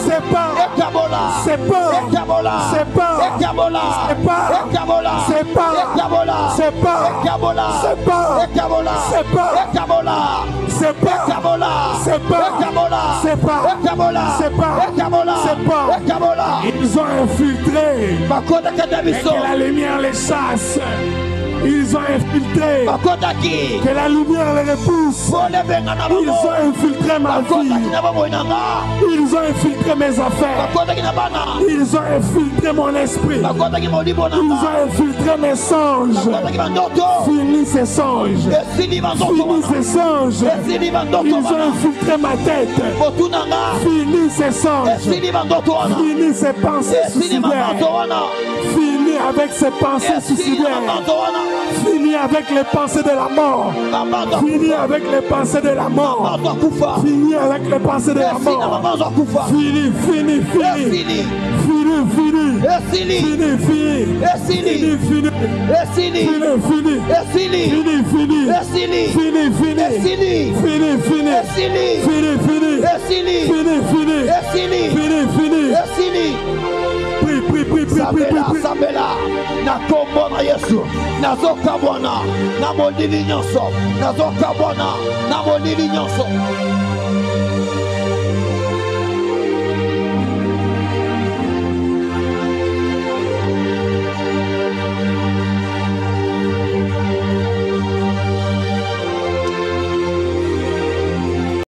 pas. C'est pas. C'est pas. C'est pas. C'est pas. C'est pas. C'est pas. C'est pas. C'est pas. C'est pas. Ils ont infiltré. Et que la lumière les chasse. Ils ont infiltré. Que la lumière les repousse. Ils ont infiltré ma vie. Ils ont infiltré mes affaires. Ils ont infiltré mon esprit. Ils ont infiltré mes songes. Finis ces songes. Finis ces songes. Ils ont infiltré ma tête. Finis ces songes. Finis ces pensées suicidaires. Finis avec ces pensées suicidaires. Finis avec les pensées de la mort. Finis avec les pensées de la mort. Finis avec les pensées de la mort. Finis. Fini. Sabela na kombo na Yesu nazokabwana na molili nyonso nazokabwana na molili nyonso